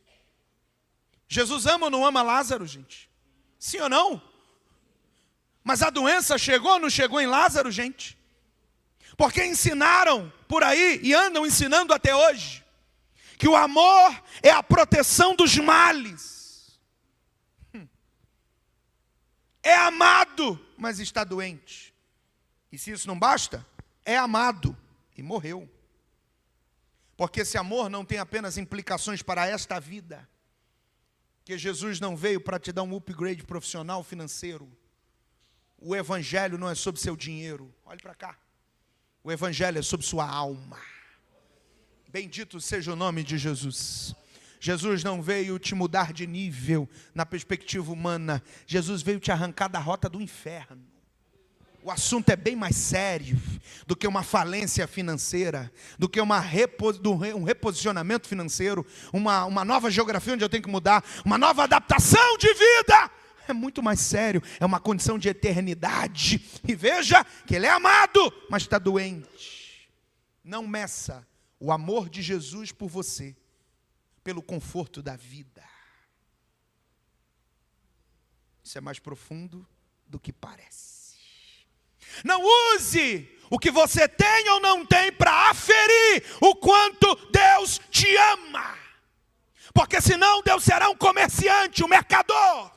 Jesus ama ou não ama Lázaro, gente? Sim ou não? Mas a doença chegou ou não chegou em Lázaro, gente? Porque ensinaram por aí e andam ensinando até hoje que o amor é a proteção dos males. É amado, mas está doente. E se isso não basta, é amado e morreu. Porque esse amor não tem apenas implicações para esta vida. Que Jesus não veio para te dar um upgrade profissional, financeiro. O evangelho não é sobre seu dinheiro. Olhe para cá. O evangelho é sobre sua alma. Bendito seja o nome de Jesus. Jesus não veio te mudar de nível na perspectiva humana. Jesus veio te arrancar da rota do inferno. O assunto é bem mais sério do que uma falência financeira, do que um reposicionamento financeiro, uma nova geografia onde eu tenho que mudar, uma nova adaptação de vida. É muito mais sério, é uma condição de eternidade. E veja que ele é amado, mas está doente. Não meça o amor de Jesus por você pelo conforto da vida. Isso é mais profundo do que parece. Não use o que você tem ou não tem para aferir o quanto Deus te ama. Porque senão Deus será um comerciante, um mercador.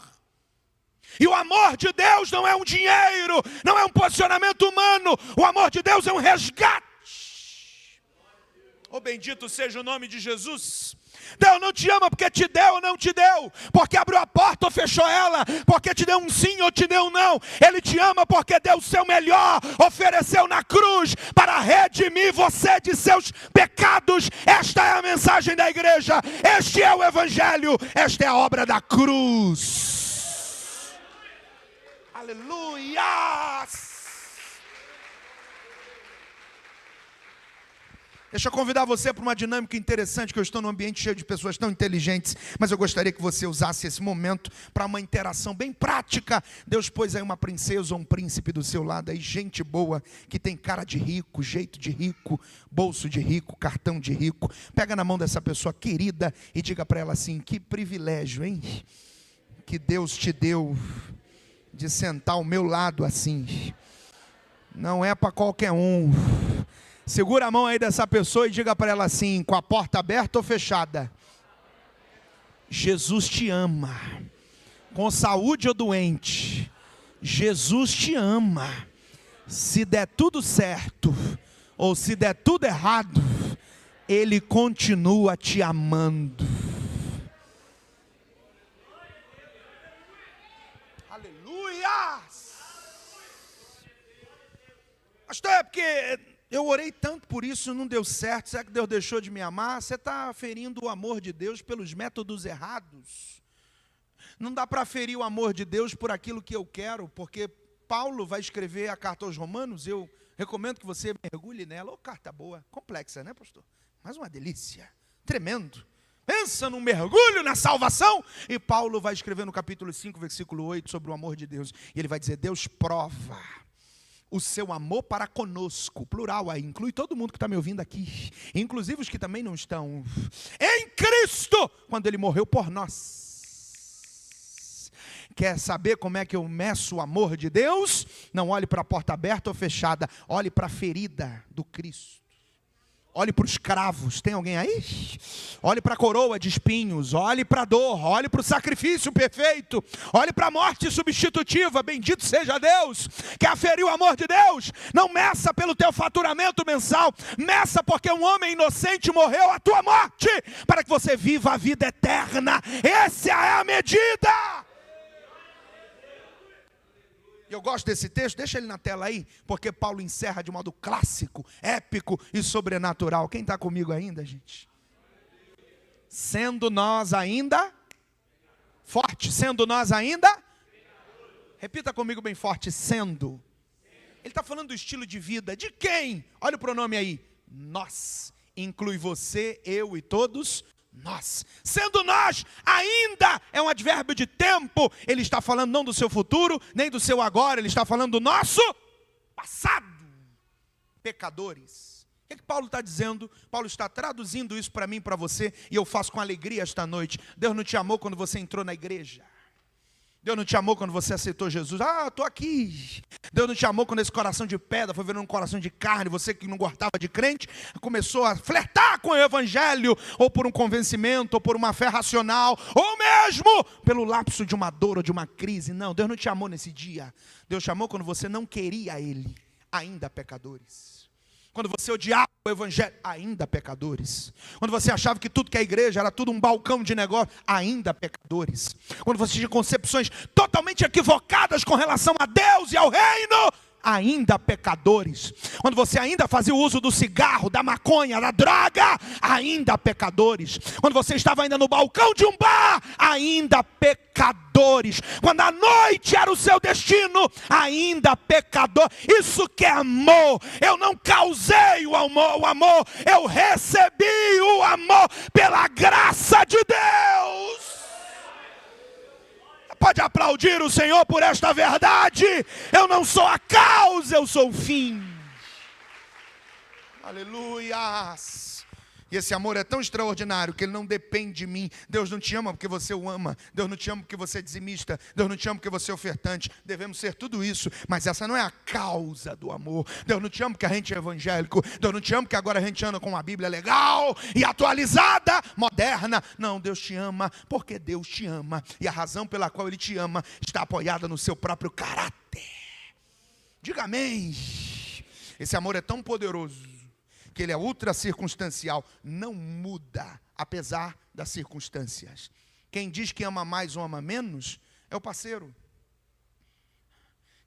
E o amor de Deus não é um dinheiro, não é um posicionamento humano. O amor de Deus é um resgate. Oh, bendito seja o nome de Jesus. Deus não te ama porque te deu ou não te deu, porque abriu a porta ou fechou ela, porque te deu um sim ou te deu um não. Ele te ama porque deu o seu melhor, ofereceu na cruz para redimir você de seus pecados. Esta é a mensagem da igreja, este é o evangelho, esta é a obra da cruz. Aleluia! Deixa eu convidar você para uma dinâmica interessante, que eu estou num ambiente cheio de pessoas tão inteligentes, mas eu gostaria que você usasse esse momento para uma interação bem prática. Deus pôs aí uma princesa ou um príncipe do seu lado, aí gente boa, que tem cara de rico, jeito de rico, bolso de rico, cartão de rico. Pega na mão dessa pessoa querida e diga para ela assim: que privilégio, hein? Que Deus te deu de sentar ao meu lado assim. Não é para qualquer um. Segura a mão aí dessa pessoa e diga para ela assim, com a porta aberta ou fechada: Jesus te ama. Com saúde ou doente, Jesus te ama. Se der tudo certo ou se der tudo errado, Ele continua te amando. Aleluia! Pastor, é porque eu orei tanto por isso, não deu certo. Será que Deus deixou de me amar? Você está ferindo o amor de Deus pelos métodos errados. Não dá para ferir o amor de Deus por aquilo que eu quero, porque Paulo vai escrever a carta aos Romanos. Eu recomendo que você mergulhe nela. Carta boa, complexa, né, pastor? Mas uma delícia, tremendo. Pensa num mergulho na salvação. E Paulo vai escrever no capítulo 5, versículo 8, sobre o amor de Deus. E ele vai dizer: Deus prova o seu amor para conosco, plural aí, inclui todo mundo que está me ouvindo aqui, inclusive os que também não estão, em Cristo, quando Ele morreu por nós. Quer saber como é que eu meço o amor de Deus? Não olhe para a porta aberta ou fechada, olhe para a ferida do Cristo. Olhe para os cravos, tem alguém aí? Olhe para a coroa de espinhos, olhe para a dor, olhe para o sacrifício perfeito, olhe para a morte substitutiva, bendito seja Deus. Quer aferir o amor de Deus? Não meça pelo teu faturamento mensal, meça porque um homem inocente morreu a tua morte, para que você viva a vida eterna. Essa é a medida. Eu gosto desse texto, deixa ele na tela aí, porque Paulo encerra de modo clássico, épico e sobrenatural. Quem está comigo ainda, gente? Sendo nós ainda, forte, sendo nós ainda, repita comigo bem forte, sendo. Ele está falando do estilo de vida, de quem? Olha o pronome aí, nós, inclui você, eu e todos nós. Sendo nós ainda, é um advérbio de tempo. Ele está falando não do seu futuro, nem do seu agora. Ele está falando do nosso passado. Pecadores. O que Paulo está dizendo? Paulo está traduzindo isso para mim e para você, e eu faço com alegria esta noite. Deus não te amou quando você entrou na igreja. Deus não te amou quando você aceitou Jesus. Estou aqui. Deus não te amou quando esse coração de pedra foi virando um coração de carne. Você que não gostava de crente, começou a flertar com o evangelho, ou por um convencimento, ou por uma fé racional, ou mesmo pelo lapso de uma dor ou de uma crise. Não, Deus não te amou nesse dia. Deus te amou quando você não queria Ele, ainda pecadores. Quando você odiava o evangelho, ainda pecadores. Quando você achava que tudo que é igreja era tudo um balcão de negócio, ainda pecadores. Quando você tinha concepções totalmente equivocadas com relação a Deus e ao reino, ainda pecadores. Quando você ainda fazia o uso do cigarro, da maconha, da droga, ainda pecadores. Quando você estava ainda no balcão de um bar, ainda pecadores. Quando a noite era o seu destino, ainda pecador. Isso que é amor. Eu não causei o amor, eu recebi o amor pela graça de Deus. Pode aplaudir o Senhor por esta verdade. Eu não sou a causa, eu sou o fim. Aleluia. E esse amor é tão extraordinário que ele não depende de mim. Deus não te ama porque você o ama. Deus não te ama porque você é dizimista. Deus não te ama porque você é ofertante. Devemos ser tudo isso, mas essa não é a causa do amor. Deus não te ama porque a gente é evangélico. Deus não te ama porque agora a gente anda com uma Bíblia legal e atualizada, moderna. Não, Deus te ama porque Deus te ama. E a razão pela qual Ele te ama está apoiada no seu próprio caráter. Diga amém. Esse amor é tão poderoso que ele é ultra circunstancial, não muda, apesar das circunstâncias. Quem diz que ama mais ou ama menos, é o parceiro,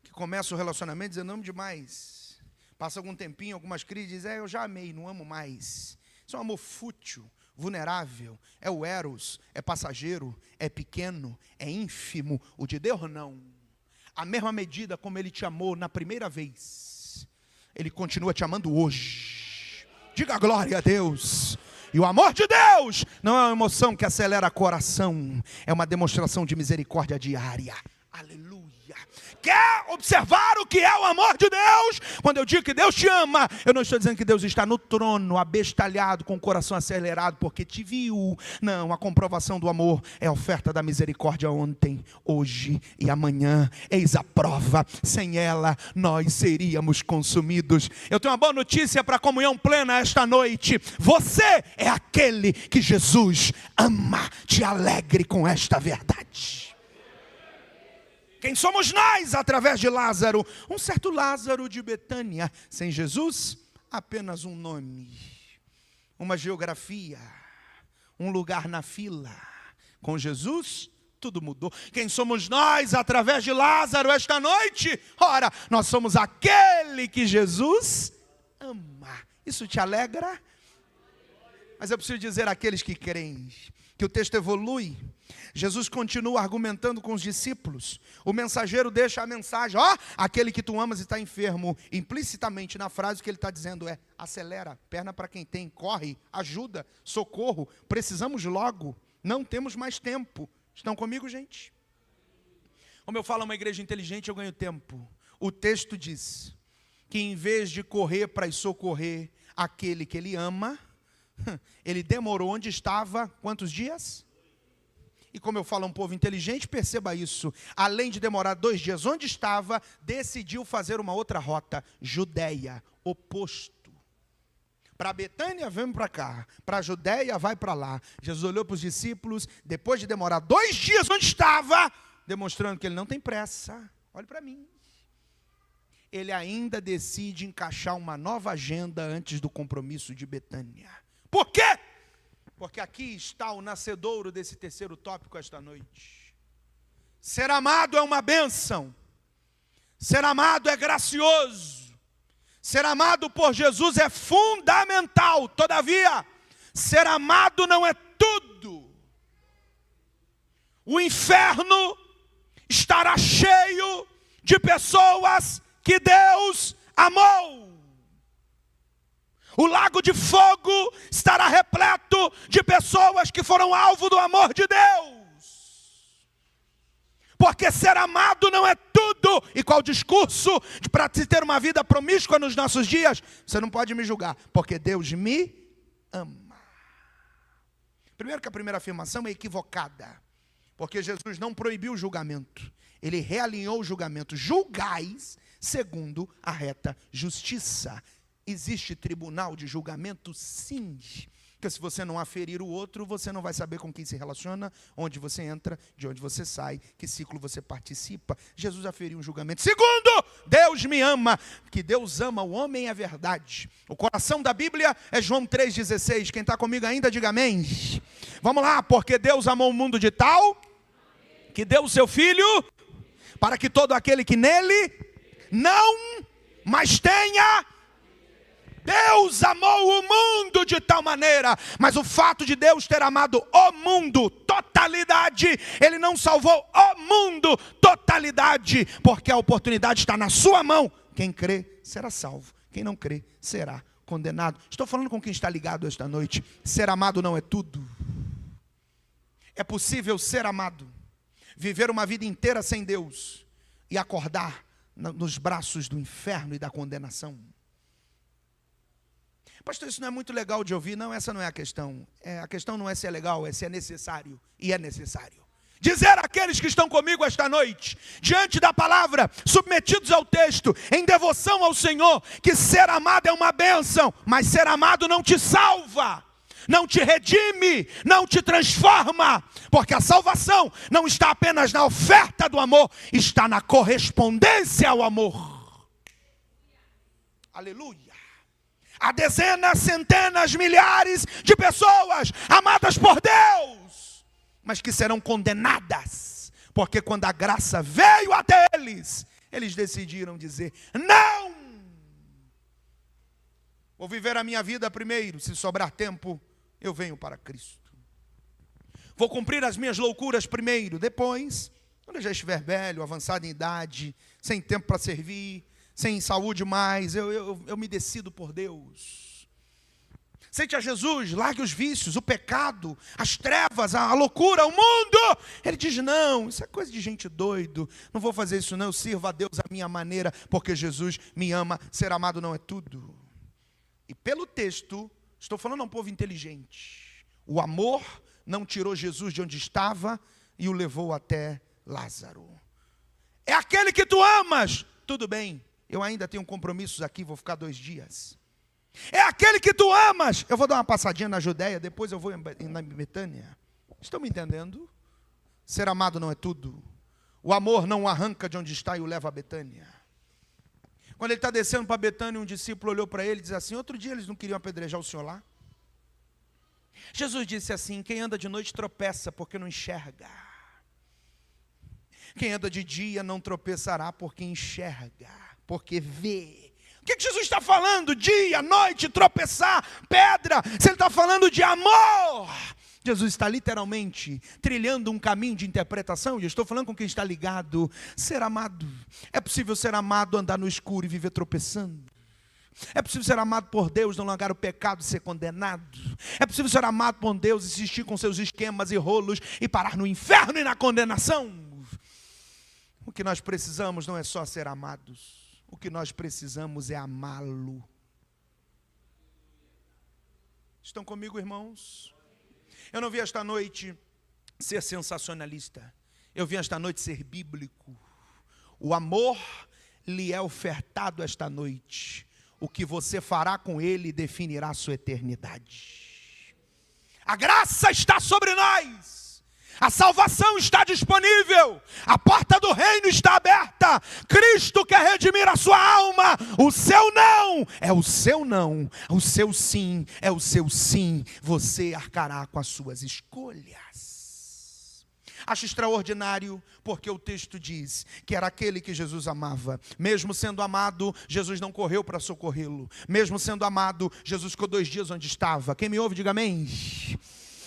que começa o relacionamento dizendo, amo demais, passa algum tempinho, algumas crises, diz, eu já amei, não amo mais. Isso é um amor fútil, vulnerável, é o eros, é passageiro, é pequeno, é ínfimo. O de Deus não. A mesma medida como Ele te amou na primeira vez, Ele continua te amando hoje. Diga glória a Deus. E o amor de Deus não é uma emoção que acelera o coração, é uma demonstração de misericórdia diária. Aleluia. Quer observar o que é o amor de Deus? Quando eu digo que Deus te ama, eu não estou dizendo que Deus está no trono, abestalhado, com o coração acelerado, porque te viu. Não, a comprovação do amor é a oferta da misericórdia ontem, hoje e amanhã. Eis a prova, sem ela nós seríamos consumidos. Eu tenho uma boa notícia para a comunhão plena esta noite. Você é aquele que Jesus ama. Te alegre com esta verdade. Quem somos nós através de Lázaro? Um certo Lázaro de Betânia. Sem Jesus, apenas um nome, uma geografia, um lugar na fila. Com Jesus, tudo mudou. Quem somos nós através de Lázaro esta noite? Ora, nós somos aquele que Jesus ama. Isso te alegra? Mas eu preciso dizer àqueles que creem, que o texto evolui. Jesus continua argumentando com os discípulos. O mensageiro deixa a mensagem, aquele que tu amas está enfermo. Implicitamente na frase o que ele está dizendo é, acelera, perna para quem tem, corre, ajuda, socorro, precisamos logo, não temos mais tempo. Estão comigo, gente? Como eu falo, uma igreja inteligente, eu ganho tempo. O texto diz que em vez de correr para socorrer aquele que ele ama, ele demorou onde estava, quantos dias? E como eu falo um povo inteligente, perceba isso. Além de demorar 2 dias onde estava, decidiu fazer uma outra rota. Judéia, oposto. Para Betânia, vamos para cá. Para Judéia, vai para lá. Jesus olhou para os discípulos, depois de demorar 2 dias onde estava, demonstrando que ele não tem pressa. Olhe para mim. Ele ainda decide encaixar uma nova agenda antes do compromisso de Betânia. Por quê? Porque aqui está o nascedouro desse terceiro tópico esta noite. Ser amado é uma bênção. Ser amado é gracioso. Ser amado por Jesus é fundamental. Todavia, ser amado não é tudo. O inferno estará cheio de pessoas que Deus amou. O lago de fogo estará repleto de pessoas que foram alvo do amor de Deus. Porque ser amado não é tudo. E qual discurso para se ter uma vida promíscua nos nossos dias? Você não pode me julgar, porque Deus me ama. Primeiro que a primeira afirmação é equivocada. Porque Jesus não proibiu o julgamento. Ele realinhou o julgamento. Julgais segundo a reta justiça. Existe tribunal de julgamento? Sim. Porque se você não aferir o outro, você não vai saber com quem se relaciona, onde você entra, de onde você sai, que ciclo você participa. Jesus aferiu um julgamento. Segundo, Deus me ama. Que Deus ama o homem é verdade. O coração da Bíblia é João 3,16. Quem está comigo ainda, diga amém. Vamos lá, porque Deus amou o mundo de tal, que deu o seu Filho, para que todo aquele que nele não mais tenha. Deus amou o mundo de tal maneira, mas o fato de Deus ter amado o mundo, totalidade, Ele não salvou o mundo, totalidade, porque a oportunidade está na sua mão. Quem crê será salvo, quem não crê será condenado. Estou falando com quem está ligado esta noite. Ser amado não é tudo. É possível ser amado, viver uma vida inteira sem Deus e acordar nos braços do inferno e da condenação. Pastor, isso não é muito legal de ouvir. Não, essa não é a questão. A questão não é se é legal, é se é necessário. E é necessário. Dizer àqueles que estão comigo esta noite, diante da palavra, submetidos ao texto, em devoção ao Senhor, que ser amado é uma bênção, mas ser amado não te salva, não te redime, não te transforma, porque a salvação não está apenas na oferta do amor, está na correspondência ao amor. Aleluia. Há dezenas, centenas, milhares de pessoas amadas por Deus, mas que serão condenadas, porque quando a graça veio até eles, eles decidiram dizer: não! Vou viver a minha vida primeiro, se sobrar tempo, eu venho para Cristo. Vou cumprir as minhas loucuras primeiro, depois, quando eu já estiver velho, avançado em idade, sem tempo para servir, sem saúde mais, eu me decido por Deus. Aceite a Jesus, largue os vícios, o pecado, as trevas, a loucura, o mundo. Ele diz: não, isso é coisa de gente doido, não vou fazer isso não, eu sirvo a Deus à minha maneira, porque Jesus me ama, ser amado não é tudo. E pelo texto, estou falando a um povo inteligente, o amor não tirou Jesus de onde estava e o levou até Lázaro. É aquele que tu amas, tudo bem, eu ainda tenho compromissos aqui, vou ficar 2 dias. É aquele que tu amas, eu vou dar uma passadinha na Judéia, depois eu vou na Betânia. Estão me entendendo? Ser amado não é tudo. O amor não o arranca de onde está e o leva a Betânia. Quando ele está descendo para Betânia, um discípulo olhou para ele e disse assim: outro dia eles não queriam apedrejar o senhor lá? Jesus disse assim: quem anda de noite tropeça porque não enxerga. Quem anda de dia não tropeçará porque enxerga, porque vê. O que Jesus está falando? Dia, noite, tropeçar, pedra. Se ele está falando de amor, Jesus está literalmente trilhando um caminho de interpretação. E eu estou falando com quem está ligado. Ser amado. É possível ser amado, andar no escuro e viver tropeçando. É possível ser amado por Deus, não largar o pecado e ser condenado. É possível ser amado por Deus, insistir com seus esquemas e rolos e parar no inferno e na condenação. O que nós precisamos não é só ser amados. O que nós precisamos é amá-lo. Estão comigo, irmãos? Eu não vim esta noite ser sensacionalista. Eu vim esta noite ser bíblico. O amor lhe é ofertado esta noite. O que você fará com ele definirá a sua eternidade. A graça está sobre nós. A salvação está disponível. A porta do reino está aberta. Cristo quer redimir a sua alma. O seu não é o seu não. O seu sim é o seu sim. Você arcará com as suas escolhas. Acho extraordinário porque o texto diz que era aquele que Jesus amava. Mesmo sendo amado, Jesus não correu para socorrê-lo. Mesmo sendo amado, Jesus ficou 2 dias onde estava. Quem me ouve, diga amém.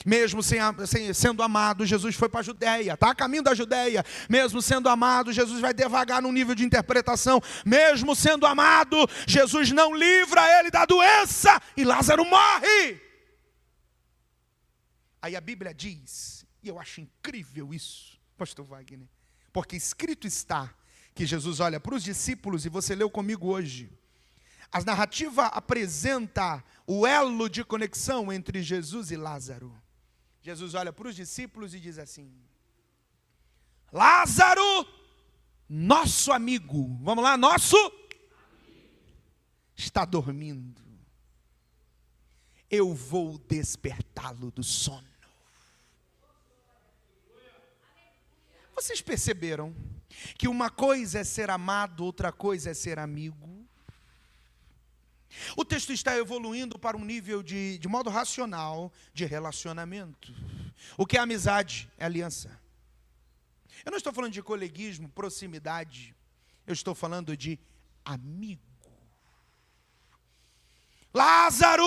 Mesmo sendo amado, Jesus foi para a Judéia, está a caminho da Judéia. Mesmo sendo amado, Jesus vai devagar no nível de interpretação. Mesmo sendo amado, Jesus não livra ele da doença e Lázaro morre. Aí a Bíblia diz, e eu acho incrível isso, pastor Wagner, porque escrito está que Jesus olha para os discípulos, e você leu comigo hoje. A narrativa apresenta o elo de conexão entre Jesus e Lázaro. Jesus olha para os discípulos e diz assim: Lázaro, nosso amigo, vamos lá, nosso está dormindo. Eu vou despertá-lo do sono. Vocês perceberam que uma coisa é ser amado, outra coisa é ser amigo? O texto está evoluindo para um nível de modo racional de relacionamento. O que é amizade? É aliança. Eu não estou falando de coleguismo, proximidade. Eu estou falando de amigo. Lázaro,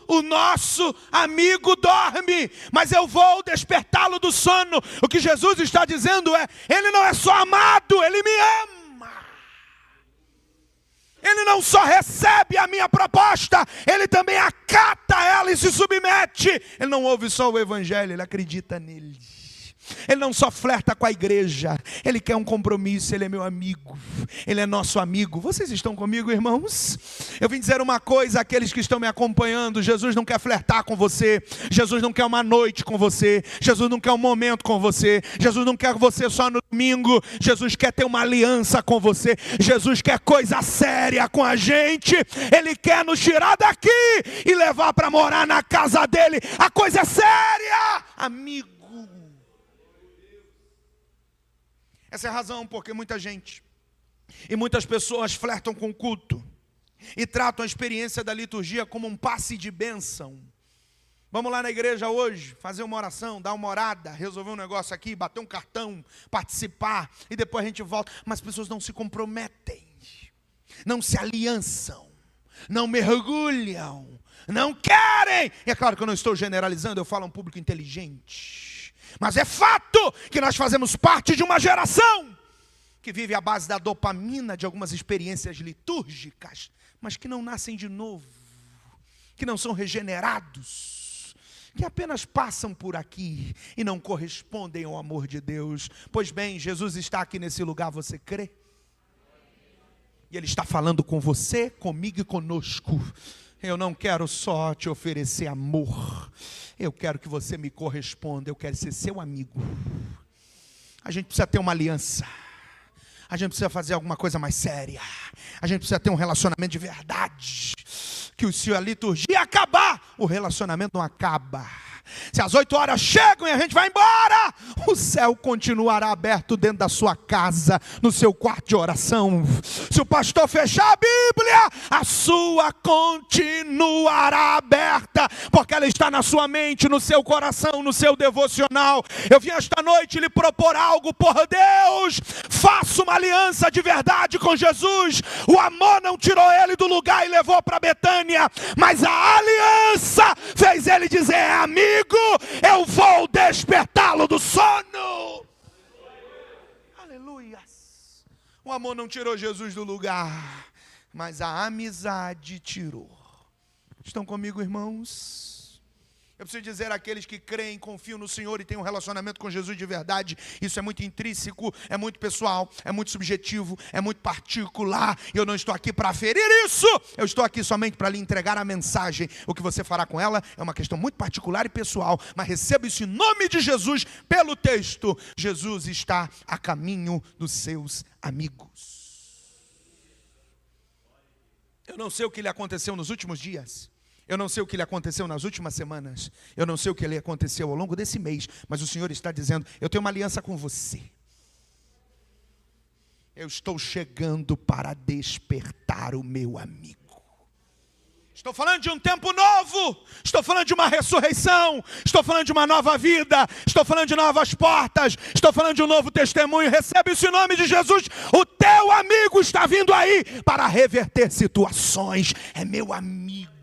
o nosso amigo dorme, mas eu vou despertá-lo do sono. O que Jesus está dizendo é, ele não é só amado, ele me ama. Ele não só recebe a minha proposta, ele também acata ela e se submete. Ele não ouve só o evangelho, ele acredita nele. Ele não só flerta com a igreja, Ele quer um compromisso. Ele é meu amigo, Ele é nosso amigo. Vocês estão comigo, irmãos? Eu vim dizer uma coisa àqueles que estão me acompanhando: Jesus não quer flertar com você, Jesus não quer uma noite com você, Jesus não quer um momento com você, Jesus não quer você só no domingo, Jesus quer ter uma aliança com você, Jesus quer coisa séria com a gente. Ele quer nos tirar daqui e levar para morar na casa dele. A coisa é séria, amigo. Essa é a razão porque muita gente e muitas pessoas flertam com o culto e tratam a experiência da liturgia como um passe de bênção. Vamos lá na igreja hoje, fazer uma oração, dar uma orada, resolver um negócio aqui, bater um cartão, participar, e depois a gente volta. Mas as pessoas não se comprometem, não se aliançam, não mergulham, não querem. E é claro que eu não estou generalizando, eu falo a um público inteligente. Mas é fato que nós fazemos parte de uma geração que vive à base da dopamina de algumas experiências litúrgicas, mas que não nascem de novo, que não são regenerados, que apenas passam por aqui e não correspondem ao amor de Deus. Pois bem, Jesus está aqui nesse lugar, você crê? E Ele está falando com você, comigo e conosco. Eu não quero só te oferecer amor, eu quero que você me corresponda, eu quero ser seu amigo. A gente precisa ter uma aliança, a gente precisa fazer alguma coisa mais séria, a gente precisa ter um relacionamento de verdade, que se a liturgia acabar, o relacionamento não acaba. Se às 8 horas chegam e a gente vai embora, o céu continuará aberto dentro da sua casa, no seu quarto de oração. Se o pastor fechar a Bíblia, a sua continuará aberta, porque ela está na sua mente, no seu coração, no seu devocional. Eu vim esta noite lhe propor algo, por Deus, faça uma aliança de verdade com Jesus. O amor não tirou ele do lugar e levou para Betânia, mas a aliança fez ele dizer: é amigo, eu vou despertá-lo do sono. Aleluia. O amor não tirou Jesus do lugar, mas a amizade tirou. Estão comigo, irmãos? Eu preciso dizer àqueles que creem, confiam no Senhor e têm um relacionamento com Jesus de verdade: isso é muito intrínseco, é muito pessoal, é muito subjetivo, é muito particular. E eu não estou aqui para aferir isso, eu estou aqui somente para lhe entregar a mensagem. O que você fará com ela é uma questão muito particular e pessoal, mas receba isso em nome de Jesus, pelo texto. Jesus está a caminho dos seus amigos. Eu não sei o que lhe aconteceu nos últimos dias, eu não sei o que lhe aconteceu nas últimas semanas, eu não sei o que lhe aconteceu ao longo desse mês, mas o Senhor está dizendo: eu tenho uma aliança com você. Eu estou chegando para despertar o meu amigo. Estou falando de um tempo novo, estou falando de uma ressurreição, estou falando de uma nova vida, estou falando de novas portas, estou falando de um novo testemunho. Recebe isso em nome de Jesus. O teu amigo está vindo aí para reverter situações. É meu amigo.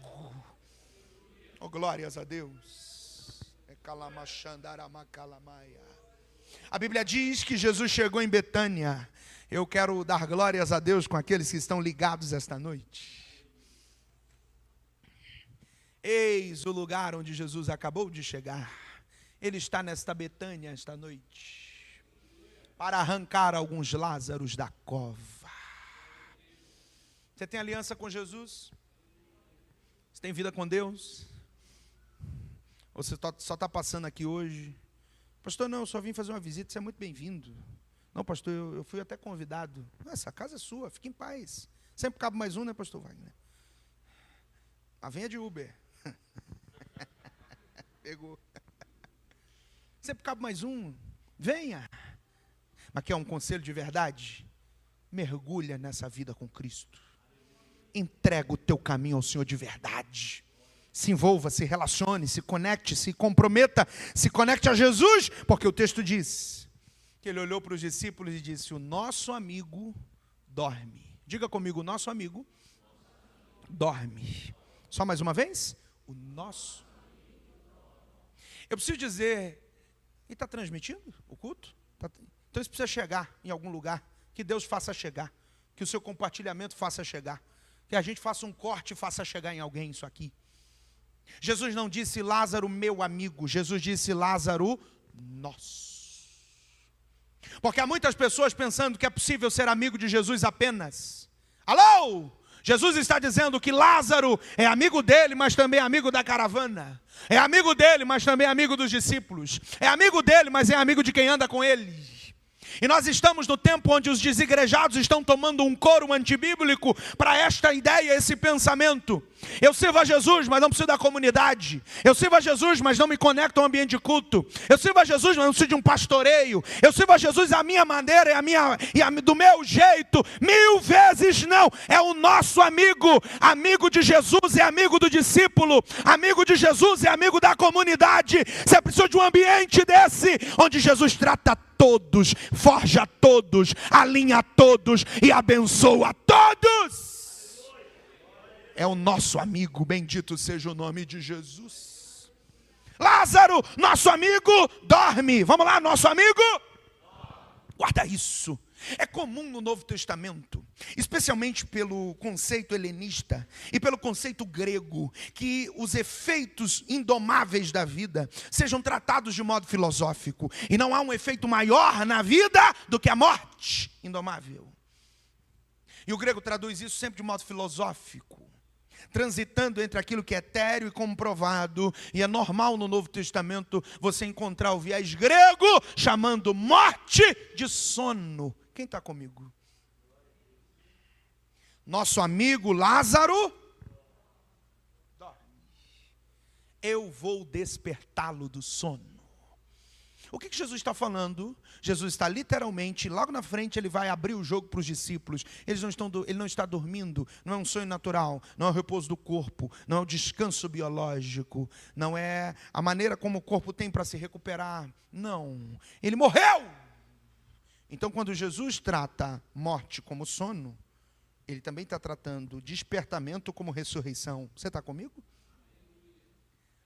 Oh, glórias a Deus. A Bíblia diz que Jesus chegou em Betânia. Eu quero dar glórias a Deus com aqueles que estão ligados esta noite. Eis o lugar onde Jesus acabou de chegar. Ele está nesta Betânia esta noite para arrancar alguns Lázaros da cova. Você tem aliança com Jesus? Você tem vida com Deus? Ou você só está passando aqui hoje? Pastor, não, eu só vim fazer uma visita, você é muito bem-vindo. Não, pastor, eu fui até convidado. Essa casa é sua, fique em paz. Sempre cabe mais um, né, pastor Wagner? Mas venha de Uber. Pegou. Sempre cabe mais um, venha. Mas quer um conselho de verdade? Mergulha nessa vida com Cristo. Entrega o teu caminho ao Senhor de verdade. Se envolva, se relacione, se conecte, se comprometa, se conecte a Jesus, porque o texto diz que ele olhou para os discípulos e disse: o nosso amigo dorme. Diga comigo: o nosso amigo dorme. Só mais uma vez? O nosso. Eu preciso dizer, e está transmitindo o culto? Então isso precisa chegar em algum lugar, que Deus faça chegar, que o seu compartilhamento faça chegar, que a gente faça um corte e faça chegar em alguém isso aqui. Jesus não disse Lázaro meu amigo, Jesus disse Lázaro nosso. Porque há muitas pessoas pensando que é possível ser amigo de Jesus apenas. Alô? Jesus está dizendo que Lázaro é amigo dele, mas também amigo da caravana. É amigo dele, mas também amigo dos discípulos. É amigo dele, mas é amigo de quem anda com ele. E nós estamos no tempo onde os desigrejados estão tomando um coro antibíblico para esta ideia, esse pensamento. Eu sirvo a Jesus, mas não preciso da comunidade. Eu sirvo a Jesus, mas não me conecto ao ambiente de culto. Eu sirvo a Jesus, mas não preciso de um pastoreio. Eu sirvo a Jesus à minha maneira do meu jeito. 1000 vezes não. É o nosso amigo. Amigo de Jesus é amigo do discípulo. Amigo de Jesus é amigo da comunidade. Você precisa de um ambiente desse, onde Jesus trata todos, forja todos, alinha todos e abençoa todos. É o nosso amigo, bendito seja o nome de Jesus. Lázaro, nosso amigo, dorme. Vamos lá, nosso amigo? Guarda isso. É comum no Novo Testamento, especialmente pelo conceito helenista e pelo conceito grego, que os efeitos indomáveis da vida sejam tratados de modo filosófico. E não há um efeito maior na vida do que a morte indomável. E o grego traduz isso sempre de modo filosófico, transitando entre aquilo que é etéreo e comprovado. E é normal no Novo Testamento você encontrar o viés grego chamando morte de sono. Quem está comigo? Nosso amigo Lázaro dorme. Eu vou despertá-lo do sono. O que Jesus está falando? Jesus está literalmente, logo na frente ele vai abrir o jogo para os discípulos. Ele não está dormindo, não é um sonho natural, não é o repouso do corpo, não é o descanso biológico, não é a maneira como o corpo tem para se recuperar. Não, ele morreu. Então quando Jesus trata morte como sono, ele também está tratando despertamento como ressurreição. Você está comigo?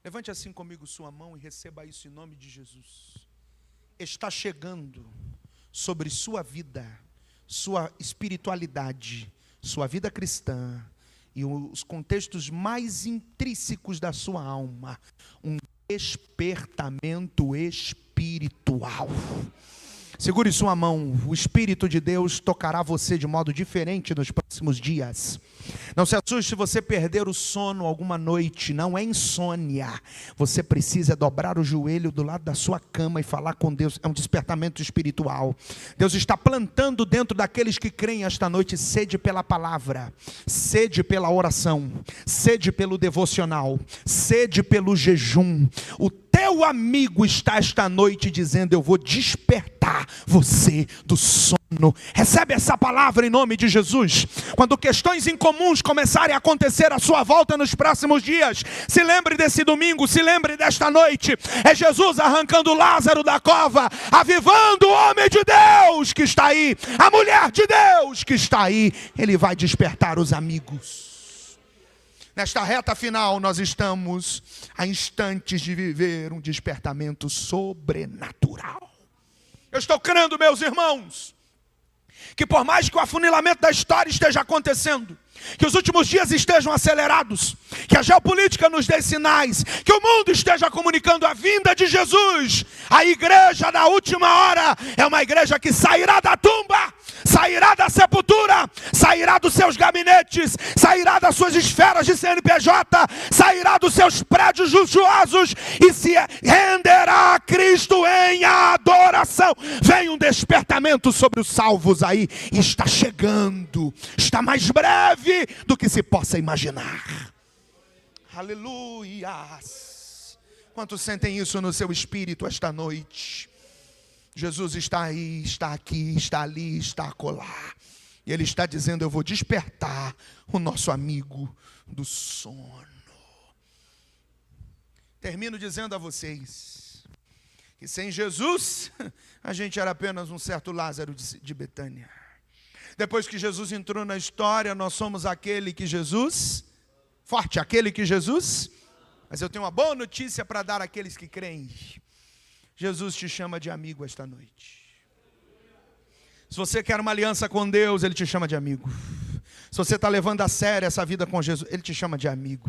Levante assim comigo sua mão e receba isso em nome de Jesus. Está chegando sobre sua vida, sua espiritualidade, sua vida cristã e os contextos mais intrínsecos da sua alma, um despertamento espiritual. Segure sua mão, o Espírito de Deus tocará você de modo diferente nos próximos dias. Não se assuste se você perder o sono alguma noite, não é insônia. Você precisa dobrar o joelho do lado da sua cama e falar com Deus, é um despertamento espiritual. Deus está plantando dentro daqueles que creem esta noite sede pela palavra, sede pela oração, sede pelo devocional, sede pelo jejum. O teu amigo está esta noite dizendo, eu vou despertar você do sono. Recebe essa palavra em nome de Jesus. Quando questões incomuns começarem a acontecer à sua volta nos próximos dias, se lembre desse domingo, se lembre desta noite. É Jesus arrancando Lázaro da cova, avivando o homem de Deus que está aí, a mulher de Deus que está aí. Ele vai despertar os amigos. Nesta reta final, nós estamos a instantes de viver um despertamento sobrenatural. Eu estou crendo, meus irmãos, que por mais que o afunilamento da história esteja acontecendo, que os últimos dias estejam acelerados, que a geopolítica nos dê sinais, que o mundo esteja comunicando a vinda de Jesus, a igreja da última hora é uma igreja que sairá da tumba, sairá da sepultura, sairá dos seus gabinetes, sairá das suas esferas de CNPJ, sairá dos seus prédios luxuosos e se renderá a Cristo em adoração. Vem um despertamento sobre os salvos aí, e está chegando, está mais breve do que se possa imaginar. Aleluias. Quantos sentem isso no seu espírito esta noite? Jesus está aí, está aqui, está ali, está acolá. E Ele está dizendo, eu vou despertar o nosso amigo do sono. Termino dizendo a vocês que sem Jesus, a gente era apenas um certo Lázaro de Betânia. Depois que Jesus entrou na história, nós somos aquele que Jesus, forte, aquele que Jesus, mas eu tenho uma boa notícia para dar àqueles que creem. Jesus te chama de amigo esta noite. Se você quer uma aliança com Deus, Ele te chama de amigo. Se você está levando a sério essa vida com Jesus, Ele te chama de amigo.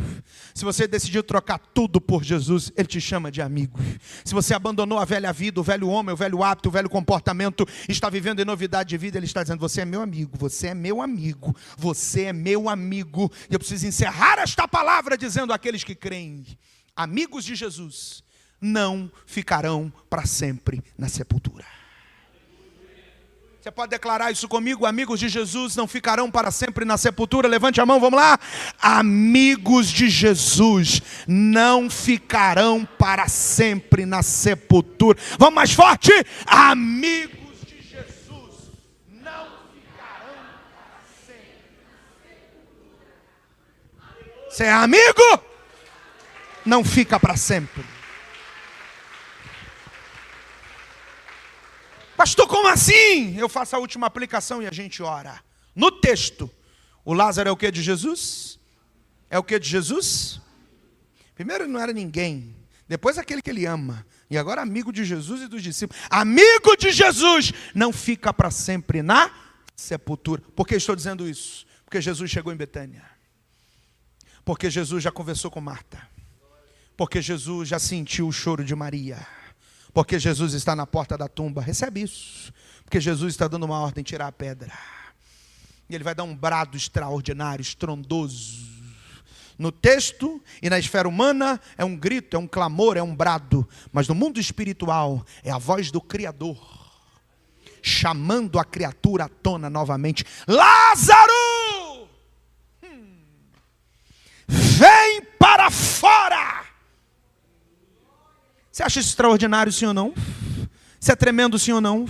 Se você decidiu trocar tudo por Jesus, Ele te chama de amigo. Se você abandonou a velha vida, o velho homem, o velho hábito, o velho comportamento, está vivendo em novidade de vida, Ele está dizendo, você é meu amigo, você é meu amigo, você é meu amigo. E eu preciso encerrar esta palavra dizendo àqueles que creem, amigos de Jesus não ficarão para sempre na sepultura. Você pode declarar isso comigo? Amigos de Jesus não ficarão para sempre na sepultura. Levante a mão, vamos lá. Amigos de Jesus não ficarão para sempre na sepultura. Vamos mais forte. Amigos de Jesus não ficarão para sempre na sepultura. Você é amigo? Não fica para sempre. Pastor, como assim? Eu faço a última aplicação e a gente ora. No texto, o Lázaro é o que de Jesus? É o que de Jesus? Primeiro ele não era ninguém. Depois aquele que ele ama. E agora amigo de Jesus e dos discípulos. Amigo de Jesus não fica para sempre na sepultura. Por que estou dizendo isso? Porque Jesus chegou em Betânia. Porque Jesus já conversou com Marta. Porque Jesus já sentiu o choro de Maria. Porque Jesus está na porta da tumba. Recebe isso. Porque Jesus está dando uma ordem, tirar a pedra. E Ele vai dar um brado extraordinário, estrondoso. No texto e na esfera humana é um grito, é um clamor, é um brado. Mas no mundo espiritual é a voz do Criador. Chamando a criatura à tona novamente. Lázaro! Vem para fora! Você acha isso extraordinário, sim ou não? Isso é tremendo, sim ou não?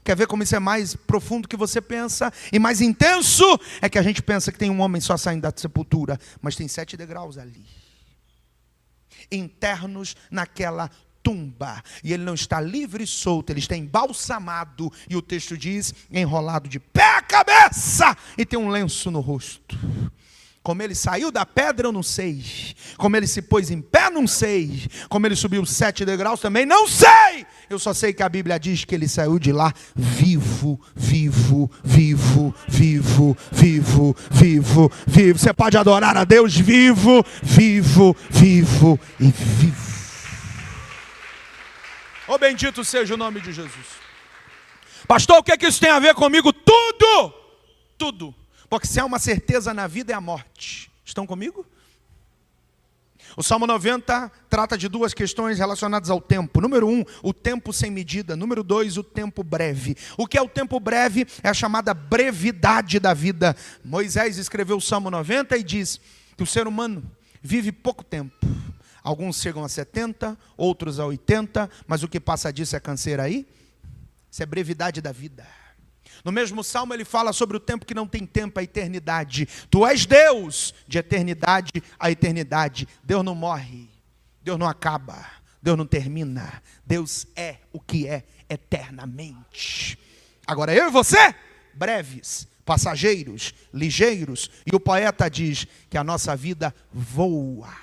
Quer ver como isso é mais profundo que você pensa? E mais intenso? É que a gente pensa que tem um homem só saindo da sepultura. Mas tem 7 degraus ali. Internos naquela tumba. E ele não está livre e solto. Ele está embalsamado. E o texto diz, enrolado de pé a cabeça. E tem um lenço no rosto. Como ele saiu da pedra, eu não sei. Como ele se pôs em pé, não sei. Como ele subiu 7 degraus, também não sei. Eu só sei que a Bíblia diz que ele saiu de lá vivo, vivo, vivo, vivo, vivo, vivo, vivo. Você pode adorar a Deus vivo, vivo, vivo e vivo. Oh, bendito seja o nome de Jesus. Pastor, o que é que isso tem a ver comigo? Tudo! Tudo. Porque se há uma certeza na vida é a morte. Estão comigo? O Salmo 90 trata de 2 questões relacionadas ao tempo. Número 1, o tempo sem medida. Número 2, o tempo breve. O que é o tempo breve? É a chamada brevidade da vida. Moisés escreveu o Salmo 90 e diz que o ser humano vive pouco tempo. Alguns chegam a 70, outros a 80, mas o que passa disso é canseira aí? Isso é brevidade da vida. No mesmo salmo ele fala sobre o tempo que não tem tempo, a eternidade. Tu és Deus de eternidade a eternidade. Deus não morre, Deus não acaba, Deus não termina. Deus é o que é eternamente. Agora eu e você, breves, passageiros, ligeiros. E o poeta diz que a nossa vida voa.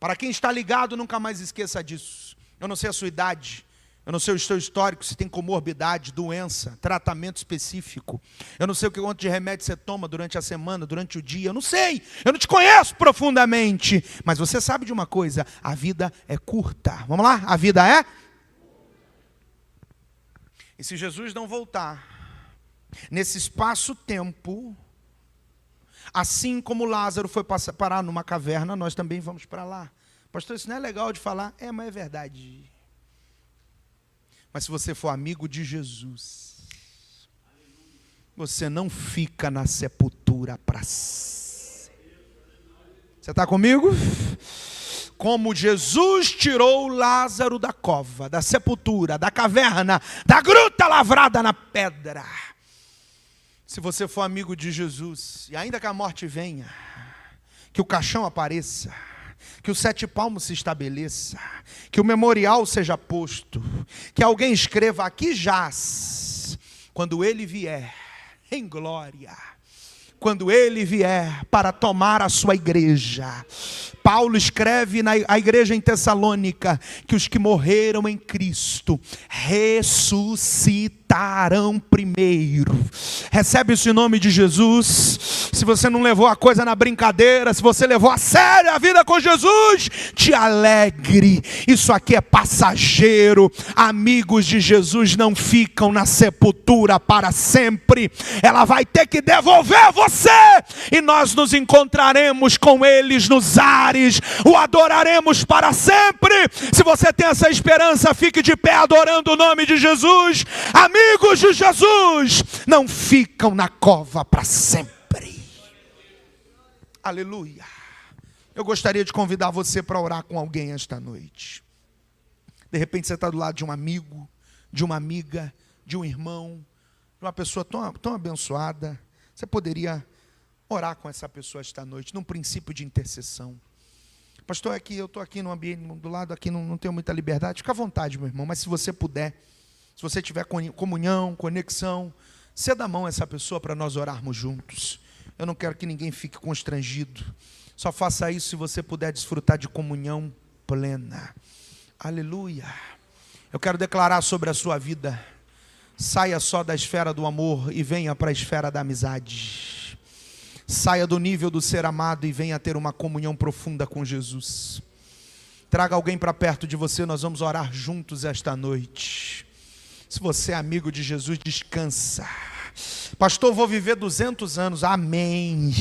Para quem está ligado, nunca mais esqueça disso. Eu não sei a sua idade. Eu não sei o seu histórico, se tem comorbidade, doença, tratamento específico. Eu não sei o quanto de remédio você toma durante a semana, durante o dia. Eu não sei, eu não te conheço profundamente. Mas você sabe de uma coisa, a vida é curta. Vamos lá? A vida é? E se Jesus não voltar, nesse espaço-tempo, assim como Lázaro foi parar numa caverna, nós também vamos para lá. Pastor, isso não é legal de falar? É, mas é verdade. Mas se você for amigo de Jesus, você não fica na sepultura para sempre. Você está comigo? Como Jesus tirou Lázaro da cova, da sepultura, da caverna, da gruta lavrada na pedra. Se você for amigo de Jesus, e ainda que a morte venha, que o caixão apareça, que os 7 palmos se estabeleça, que o memorial seja posto, que alguém escreva aqui jaz, quando ele vier em glória, quando Ele vier para tomar a sua igreja. Paulo escreve à igreja em Tessalônica que os que morreram em Cristo ressuscitarão primeiro. Recebe isso em nome de Jesus. Se você não levou a coisa na brincadeira, se você levou a sério a vida com Jesus, te alegre. Isso aqui é passageiro. Amigos de Jesus não ficam na sepultura para sempre. Ela vai ter que devolver você e nós nos encontraremos com eles nos ares. O adoraremos para sempre. Se você tem essa esperança, fique de pé adorando o nome de Jesus. Amigos de Jesus não ficam na cova para sempre. Aleluia. Eu gostaria de convidar você para orar com alguém esta noite. De repente você está do lado de um amigo, de uma amiga, de um irmão, de uma pessoa tão abençoada. Você poderia orar com essa pessoa esta noite, num princípio de intercessão. Pastor, eu estou aqui no ambiente, do lado aqui, não tenho muita liberdade. Fica à vontade, meu irmão, mas se você puder, se você tiver comunhão, conexão, ceda a mão a essa pessoa para nós orarmos juntos. Eu não quero que ninguém fique constrangido. Só faça isso se você puder desfrutar de comunhão plena. Aleluia. Eu quero declarar sobre a sua vida: saia só da esfera do amor e venha para a esfera da amizade. Saia do nível do ser amado e venha ter uma comunhão profunda com Jesus. Traga alguém para perto de você, nós vamos orar juntos esta noite. Se você é amigo de Jesus, descansa. Pastor, vou viver 200 anos, amém.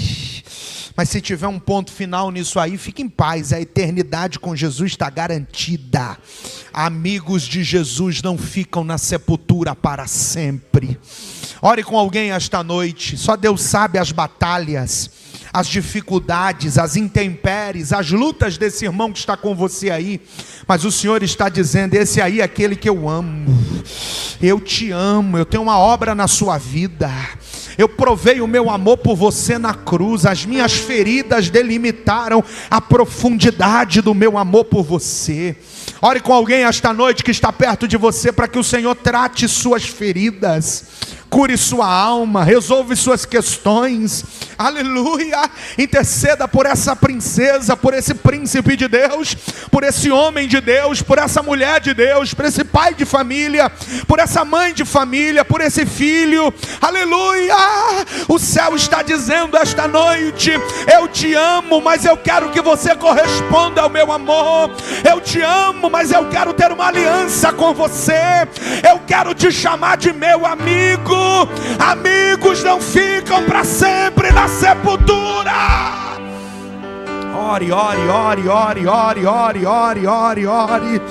Mas se tiver um ponto final nisso aí, fique em paz, a eternidade com Jesus está garantida. Amigos de Jesus não ficam na sepultura para sempre. Ore com alguém esta noite. Só Deus sabe as batalhas, as dificuldades, as intempéries, as lutas desse irmão que está com você aí. Mas o Senhor está dizendo: esse aí é aquele que eu amo. Eu te amo, eu tenho uma obra na sua vida. Eu provei o meu amor por você na cruz. As minhas feridas delimitaram a profundidade do meu amor por você. Ore com alguém esta noite que está perto de você, para que o Senhor trate suas feridas, cure sua alma, resolve suas questões. Aleluia. Interceda por essa princesa, por esse príncipe de Deus, por esse homem de Deus, por essa mulher de Deus, por esse pai de família, por essa mãe de família, por esse filho. Aleluia. O céu está dizendo esta noite: eu te amo, mas eu quero que você corresponda ao meu amor. Eu te amo, mas eu quero ter uma aliança com você. Eu quero te chamar de meu amigo. Amigos não ficam para sempre na sepultura. Ore, ore, ore, ore, ore, ore, ore, ore, ore.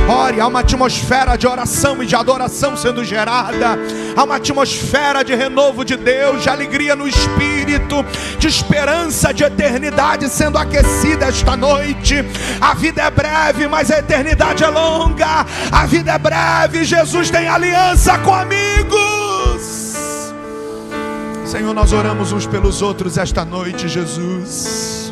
Ore, há uma atmosfera de oração e de adoração sendo gerada. Há uma atmosfera de renovo de Deus, de alegria no Espírito, de esperança de eternidade sendo aquecida esta noite. A vida é breve, mas a eternidade é longa. A vida é breve, Jesus tem aliança com amigos. Senhor, nós oramos uns pelos outros esta noite, Jesus.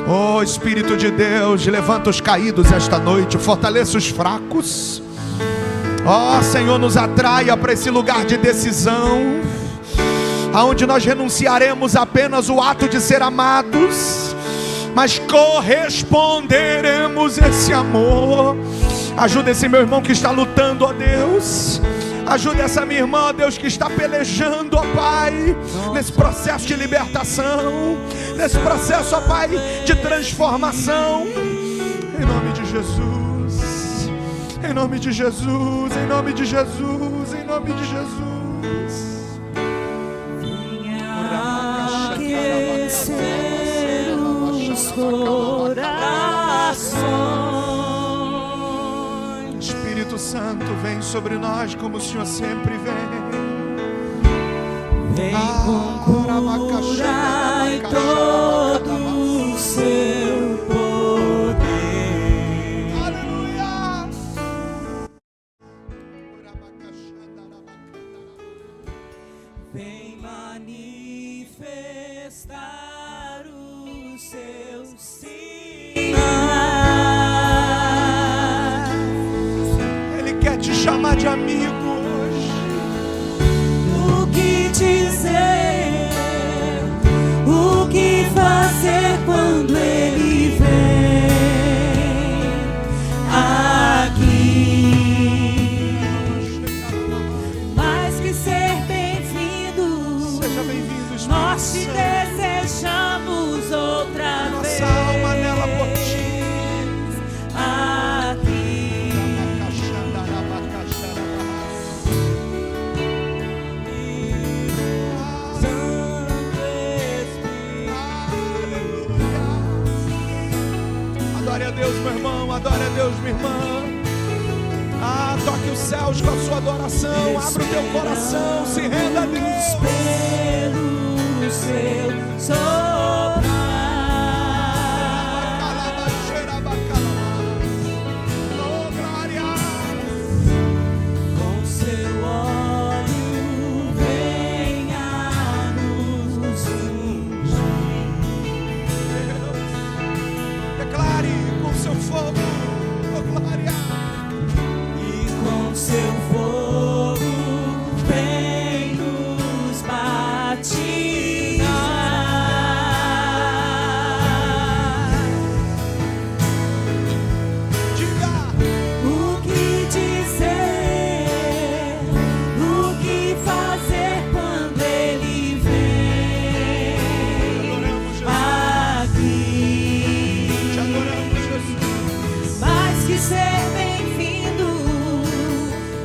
Oh Espírito de Deus, levanta os caídos esta noite, fortaleça os fracos. Oh Senhor, nos atraia para esse lugar de decisão, aonde nós renunciaremos apenas o ato de ser amados, mas corresponderemos esse amor. Ajuda esse meu irmão que está lutando, ó Deus. Ajuda essa minha irmã, ó Deus, que está pelejando, ó Pai, nesse processo de libertação, nesse processo, ó Pai, de transformação. Em nome de Jesus, em nome de Jesus, em nome de Jesus, em nome de Jesus. Venha aquecer os corações. Espírito Santo, vem sobre nós como o Senhor sempre vem. Vem com cura e todo o seu poder. Aleluia. Vem manifestar o seu sinal. Ele quer te chamar de amigo hoje. céus com a sua adoração. Abra o teu coração, se renda a Deus. Pelo seu soprar, Oh, glória. com seu óleo venha nos ungir. Declare com seu fogo, oh glória. E com seu fogo vem nos batizar. Diga, O que dizer, o que fazer quando ele vem adoramos Jesus, aqui? te adoramos Jesus. Mais que ser bem-vindo,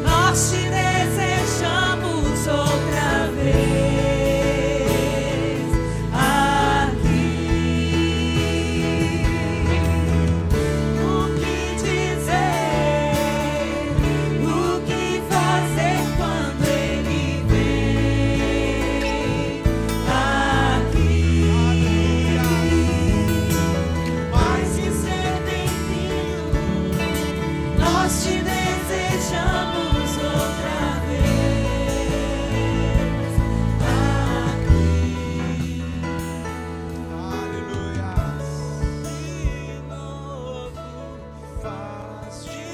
nós te desejamos outra vez aqui. O que dizer, o que fazer quando ele vem aqui? Mais que ser bem-vindo, nós te desejamos outra vez aqui. Aleluia. De novo, faz de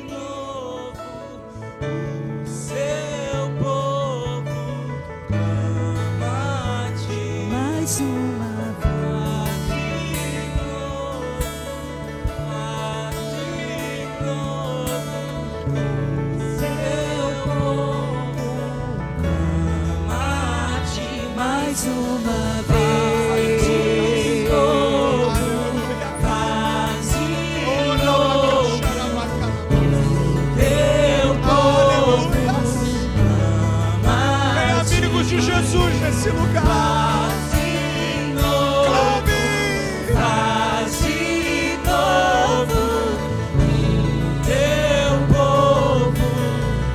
novo o seu povo clama a ti. Mais uma vez. De novo, faz de novo o seu povo clama a ti. Mais uma vez. De novo. Faz de novo teu povo clama Tem a ti. amigos de Jesus nesse lugar. Faz de novo, Clame. faz de novo teu povo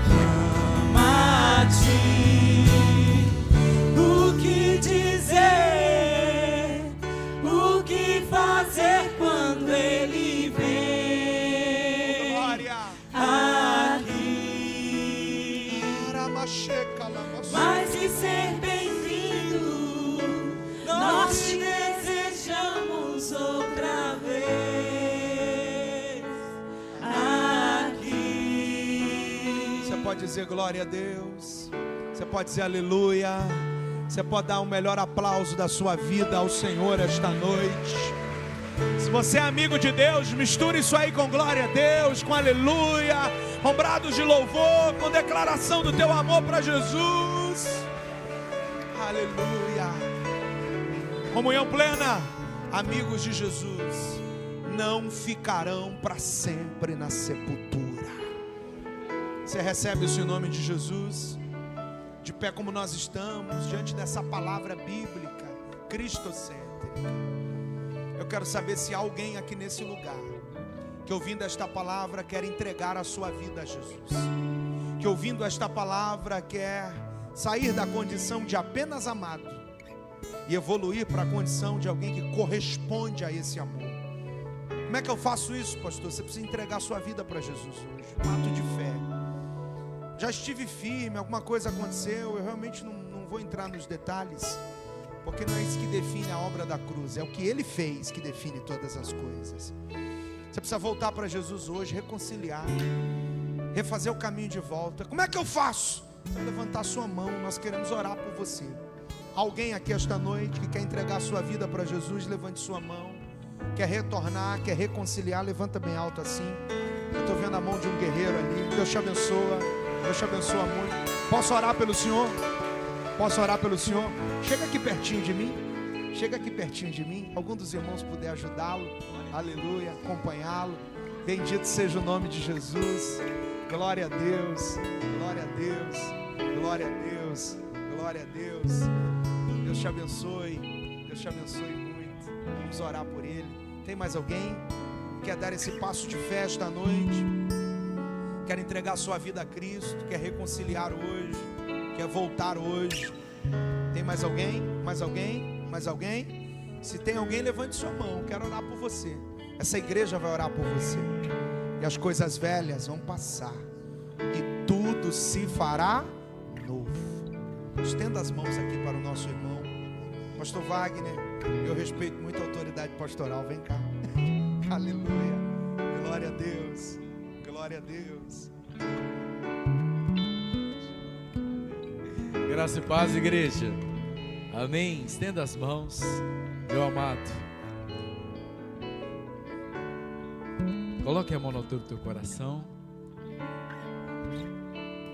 clama a ti. O que dizer, o que fazer quando ele vem Glória. aqui? Aramacheca, lamaçu. Mais que ser bem-vindo, nós te desejamos outra vez aqui. Você pode dizer glória a Deus. Você pode dizer aleluia. Você pode dar o melhor aplauso da sua vida ao Senhor esta noite. Se você é amigo de Deus, misture isso aí com glória a Deus, com aleluia, com brados de louvor, com declaração do teu amor para Jesus. Aleluia. Comunhão plena. Amigos de Jesus não ficarão para sempre na sepultura. Você recebe isso em nome de Jesus? De pé como nós estamos, diante dessa palavra bíblica, cristocêntrica. Eu quero saber se há alguém aqui nesse lugar que ouvindo esta palavra quer entregar a sua vida a Jesus. Que ouvindo esta palavra quer sair da condição de apenas amado e evoluir para a condição de alguém que corresponde a esse amor. Como é que eu faço isso, pastor? Você precisa entregar a sua vida para Jesus hoje, um ato de fé. Já estive firme, alguma coisa aconteceu, eu realmente não vou entrar nos detalhes, porque não é isso que define a obra da cruz, é o que Ele fez que define todas as coisas. Você precisa voltar para Jesus hoje, reconciliar, refazer o caminho de volta. Como é que eu faço? Você vai levantar sua mão, nós queremos orar por você. Alguém aqui esta noite que quer entregar a sua vida para Jesus, levante sua mão. Quer retornar, quer reconciliar, levanta bem alto assim. Eu estou vendo a mão de um guerreiro ali. Deus te abençoa, Deus te abençoa muito. Posso orar pelo Senhor? Posso orar pelo Senhor? Chega aqui pertinho de mim. Chega aqui pertinho de mim. Algum dos irmãos puder ajudá-lo, aleluia, acompanhá-lo. Bendito seja o nome de Jesus. Glória a Deus, glória a Deus, glória a Deus, glória a Deus. Deus te abençoe, Deus te abençoe muito. Vamos orar por ele. Tem mais alguém que quer dar esse passo de fé esta noite? quer entregar a sua vida a Cristo, quer reconciliar hoje, quer voltar hoje. Tem mais alguém? Mais alguém? Mais alguém? Se tem alguém, levante sua mão, quero orar por você. Essa igreja vai orar por você. E as coisas velhas vão passar e tudo se fará novo. Estenda as mãos aqui para o nosso irmão Pastor Wagner. Eu respeito muito a autoridade pastoral. Vem cá. Aleluia. Glória a Deus. Glória a Deus. Graça e paz, igreja. Amém. Estenda as mãos, meu amado. Coloque a mão na altura do teu coração.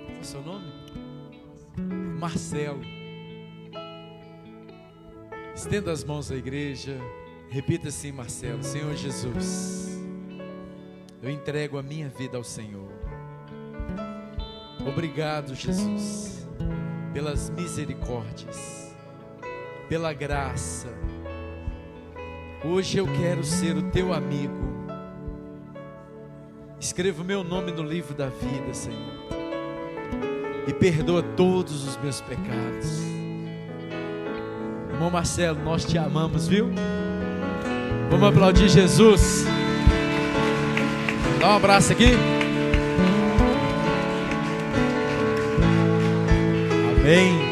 Qual é o seu nome? Marcelo. Estenda as mãos à igreja. Repita assim, Marcelo: Senhor Jesus, eu entrego a minha vida ao Senhor. Obrigado, Jesus, pelas misericórdias, pela graça. Hoje eu quero ser o teu amigo. Escreva o meu nome no livro da vida, Senhor, e perdoa todos os meus pecados. Irmão Marcelo, nós te amamos, viu? Vamos aplaudir Jesus. Dá um abraço aqui. Amém.